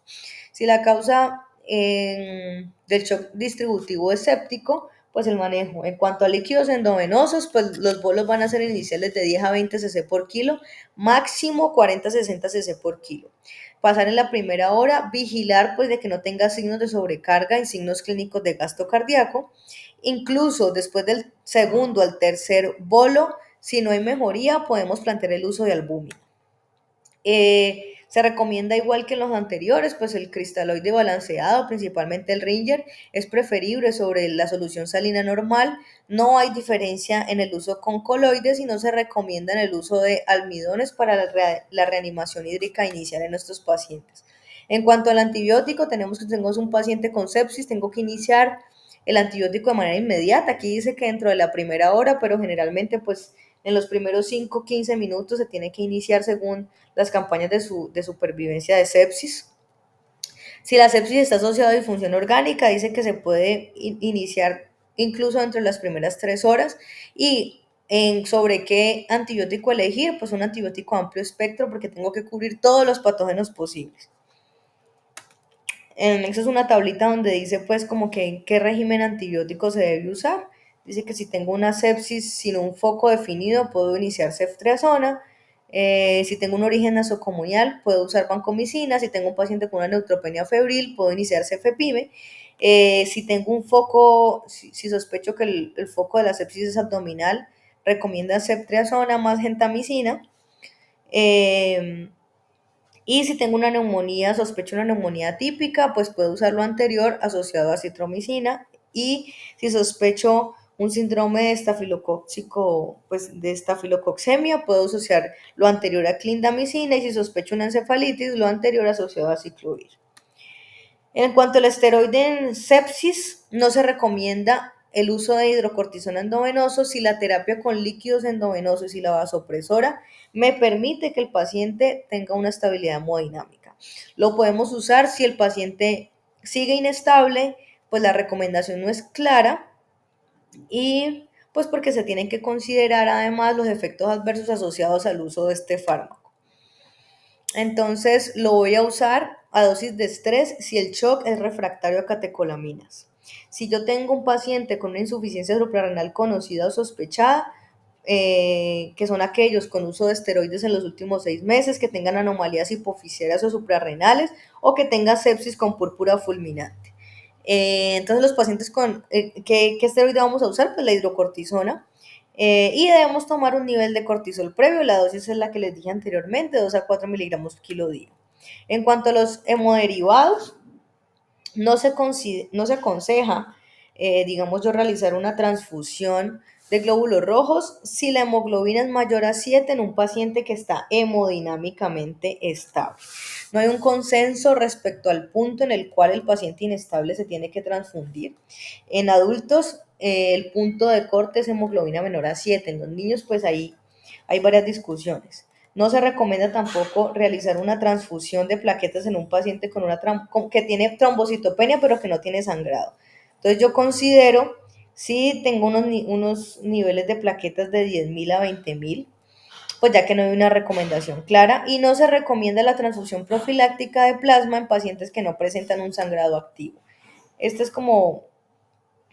Si la causa del shock distributivo es séptico, pues el manejo. En cuanto a líquidos endovenosos, pues los bolos van a ser iniciales de 10 a 20 cc por kilo, máximo 40 a 60 cc por kilo. Pasar en la primera hora, vigilar pues de que no tenga signos de sobrecarga y signos clínicos de gasto cardíaco. Incluso después del segundo al tercer bolo, si no hay mejoría, podemos plantear el uso de albúmina. Se recomienda igual que en los anteriores, pues el cristaloide balanceado, principalmente el Ringer, es preferible sobre la solución salina normal. No hay diferencia en el uso con coloides y no se recomienda en el uso de almidones para la reanimación hídrica inicial en nuestros pacientes. En cuanto al antibiótico, tenemos que tenemos un paciente con sepsis, tengo que iniciar el antibiótico de manera inmediata. Aquí dice que dentro de la primera hora, pero generalmente pues en los primeros 5 15 minutos se tiene que iniciar según las campañas de supervivencia de sepsis. Si la sepsis está asociada a disfunción orgánica, dice que se puede iniciar incluso dentro de las primeras 3 horas. Y sobre qué antibiótico elegir, pues un antibiótico amplio espectro porque tengo que cubrir todos los patógenos posibles. En anexo es una tablita donde dice pues como que qué régimen antibiótico se debe usar. Dice que si tengo una sepsis sin un foco definido, puedo iniciar ceftriaxona. Si tengo un origen nosocomial, puedo usar vancomicina. Si tengo un paciente con una neutropenia febril, puedo iniciar cefepime. Si tengo un foco, si sospecho que el foco de la sepsis es abdominal, recomienda ceftriaxona más gentamicina. Y si tengo una neumonía, sospecho una neumonía típica, pues puedo usar lo anterior asociado a citromicina. Y si sospecho un síndrome de estafilocóxico, pues de estafilococcemia, puedo asociar lo anterior a clindamicina. Y si sospecho una encefalitis, lo anterior asociado a ciclovir. En cuanto al esteroide en sepsis, no se recomienda el uso de hidrocortisona endovenoso si la terapia con líquidos endovenosos y la vasopresora me permite que el paciente tenga una estabilidad hemodinámica. Lo podemos usar si el paciente sigue inestable, pues la recomendación no es clara y pues porque se tienen que considerar además los efectos adversos asociados al uso de este fármaco. Entonces lo voy a usar a dosis de estrés si el shock es refractario a catecolaminas. Si yo tengo un paciente con una insuficiencia suprarrenal conocida o sospechada, que son aquellos con uso de esteroides en los últimos 6 meses, que tengan anomalías hipofisarias o suprarrenales o que tengan sepsis con púrpura fulminante. Entonces los pacientes ¿qué esteroide vamos a usar? Pues la hidrocortisona. Y debemos tomar un nivel de cortisol previo, la dosis es la que les dije anteriormente, 2 a 4 miligramos kilo día. En cuanto a los hemoderivados, no se aconseja, digamos yo, realizar una transfusión de glóbulos rojos si la hemoglobina es mayor a 7 en un paciente que está hemodinámicamente estable. No hay un consenso respecto al punto en el cual el paciente inestable se tiene que transfundir. En adultos, el punto de corte es hemoglobina menor a 7. En los niños, pues ahí hay varias discusiones. No se recomienda tampoco realizar una transfusión de plaquetas en un paciente que tiene trombocitopenia pero que no tiene sangrado. Entonces yo considero, si tengo unos niveles de plaquetas de 10.000 a 20.000, pues ya que no hay una recomendación clara y no se recomienda la transfusión profiláctica de plasma en pacientes que no presentan un sangrado activo. Este es como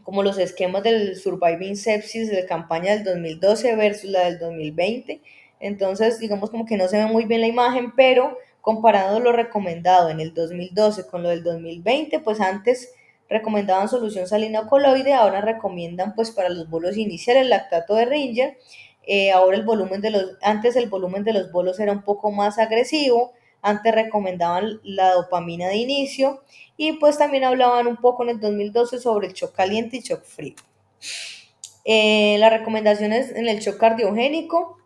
los esquemas del Surviving Sepsis de la campaña del 2012 versus la del 2020. Entonces, digamos como que no se ve muy bien la imagen, pero comparando lo recomendado en el 2012 con lo del 2020, pues antes recomendaban solución salina coloide, ahora recomiendan pues para los bolos iniciales lactato de Ringer. Ahora antes el volumen de los bolos era un poco más agresivo, antes recomendaban la dopamina de inicio y pues también hablaban un poco en el 2012 sobre el shock caliente y shock frío. Las recomendaciones en el shock cardiogénico,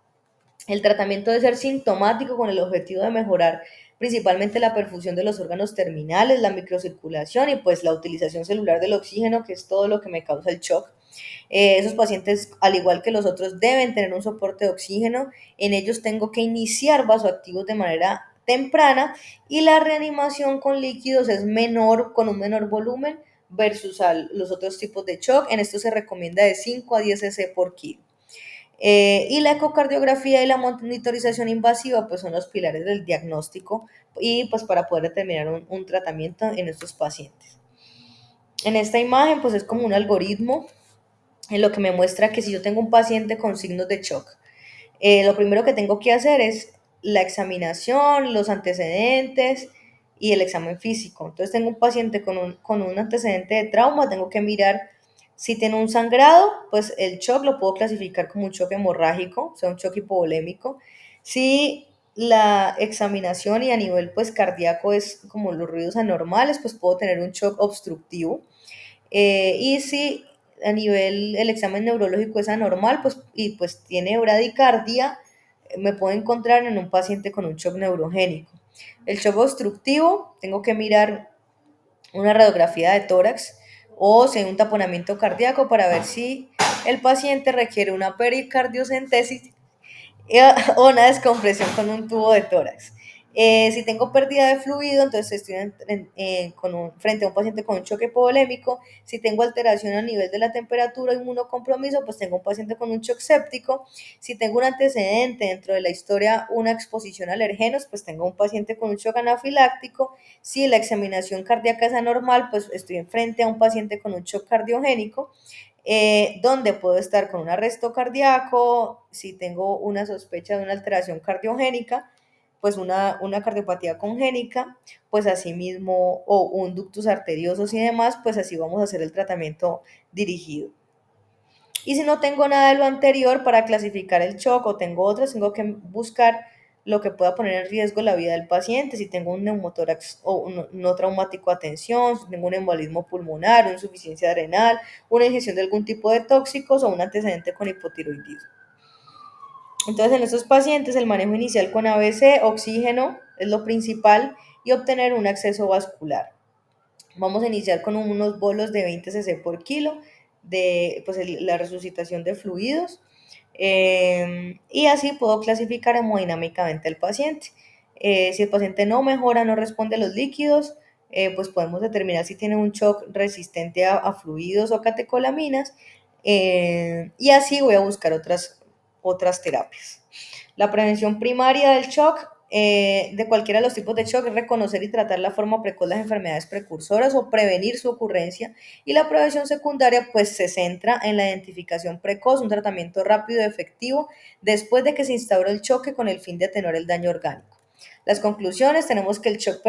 el tratamiento debe ser sintomático con el objetivo de mejorar principalmente la perfusión de los órganos terminales, la microcirculación y pues la utilización celular del oxígeno, que es todo lo que me causa el shock. Esos pacientes, al igual que los otros, deben tener un soporte de oxígeno. En ellos tengo que iniciar vasoactivos de manera temprana y la reanimación con líquidos es menor, con un menor volumen versus a los otros tipos de shock. En esto se recomienda de 5 a 10 cc por kilo. Y la ecocardiografía y la monitorización invasiva pues son los pilares del diagnóstico y pues para poder determinar un tratamiento en estos pacientes. En esta imagen pues es como un algoritmo en lo que me muestra que si yo tengo un paciente con signos de shock, lo primero que tengo que hacer es la examinación, los antecedentes y el examen físico. Entonces tengo un paciente con un antecedente de trauma, tengo que mirar si tiene un sangrado, pues el shock lo puedo clasificar como un shock hemorrágico, o sea, un shock hipovolémico. Si la examinación y a nivel pues cardíaco es como los ruidos anormales, pues puedo tener un shock obstructivo. Y si a nivel el examen neurológico es anormal, pues, y pues tiene bradicardia, me puedo encontrar en un paciente con un shock neurogénico. El shock obstructivo, tengo que mirar una radiografía de tórax o si hay un taponamiento cardíaco para ver si el paciente requiere una pericardiocentesis o una descompresión con un tubo de tórax. Si tengo pérdida de fluido, entonces estoy frente a un paciente con un choque hipovolémico. Si tengo alteración a nivel de la temperatura, inmunocompromiso, pues tengo un paciente con un shock séptico. Si tengo un antecedente dentro de la historia, una exposición a alergenos, pues tengo un paciente con un shock anafiláctico. Si la examinación cardíaca es anormal, pues estoy frente a un paciente con un shock cardiogénico. Donde puedo estar con un arresto cardíaco, si tengo una sospecha de una alteración cardiogénica, pues una cardiopatía congénica, pues así mismo, o un ductus arteriosos y demás, pues así vamos a hacer el tratamiento dirigido. Y si no tengo nada de lo anterior para clasificar el shock o tengo otras, tengo que buscar lo que pueda poner en riesgo la vida del paciente, si tengo un neumotórax o un no traumático a tensión, si tengo un embolismo pulmonar, una insuficiencia renal, una ingestión de algún tipo de tóxicos o un antecedente con hipotiroidismo. Entonces, en estos pacientes, el manejo inicial con ABC, oxígeno es lo principal y obtener un acceso vascular. Vamos a iniciar con unos bolos de 20 cc por kilo de pues, la resucitación de fluidos y así puedo clasificar hemodinámicamente al paciente. Si el paciente no mejora, no responde a los líquidos, pues podemos determinar si tiene un shock resistente a fluidos o catecolaminas y así voy a buscar otras terapias. La prevención primaria del shock, de cualquiera de los tipos de shock, es reconocer y tratar la forma precoz de las enfermedades precursoras o prevenir su ocurrencia. Y la prevención secundaria, pues se centra en la identificación precoz, un tratamiento rápido y efectivo después de que se instauró el choque con el fin de atenuar el daño orgánico. Las conclusiones, tenemos que el shock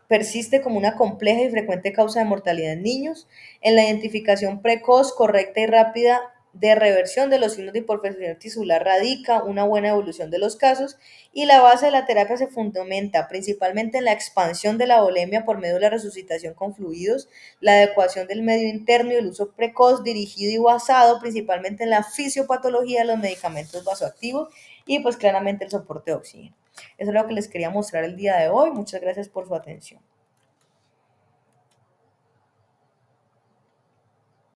persiste como una compleja y frecuente causa de mortalidad en niños. En la identificación precoz, correcta y rápida de reversión de los signos de hipertensión tisular radica una buena evolución de los casos y la base de la terapia se fundamenta principalmente en la expansión de la volemia por medio de la resucitación con fluidos, la adecuación del medio interno y el uso precoz, dirigido y basado principalmente en la fisiopatología de los medicamentos vasoactivos y pues claramente el soporte de oxígeno. Eso es lo que les quería mostrar el día de hoy. Muchas gracias por su atención.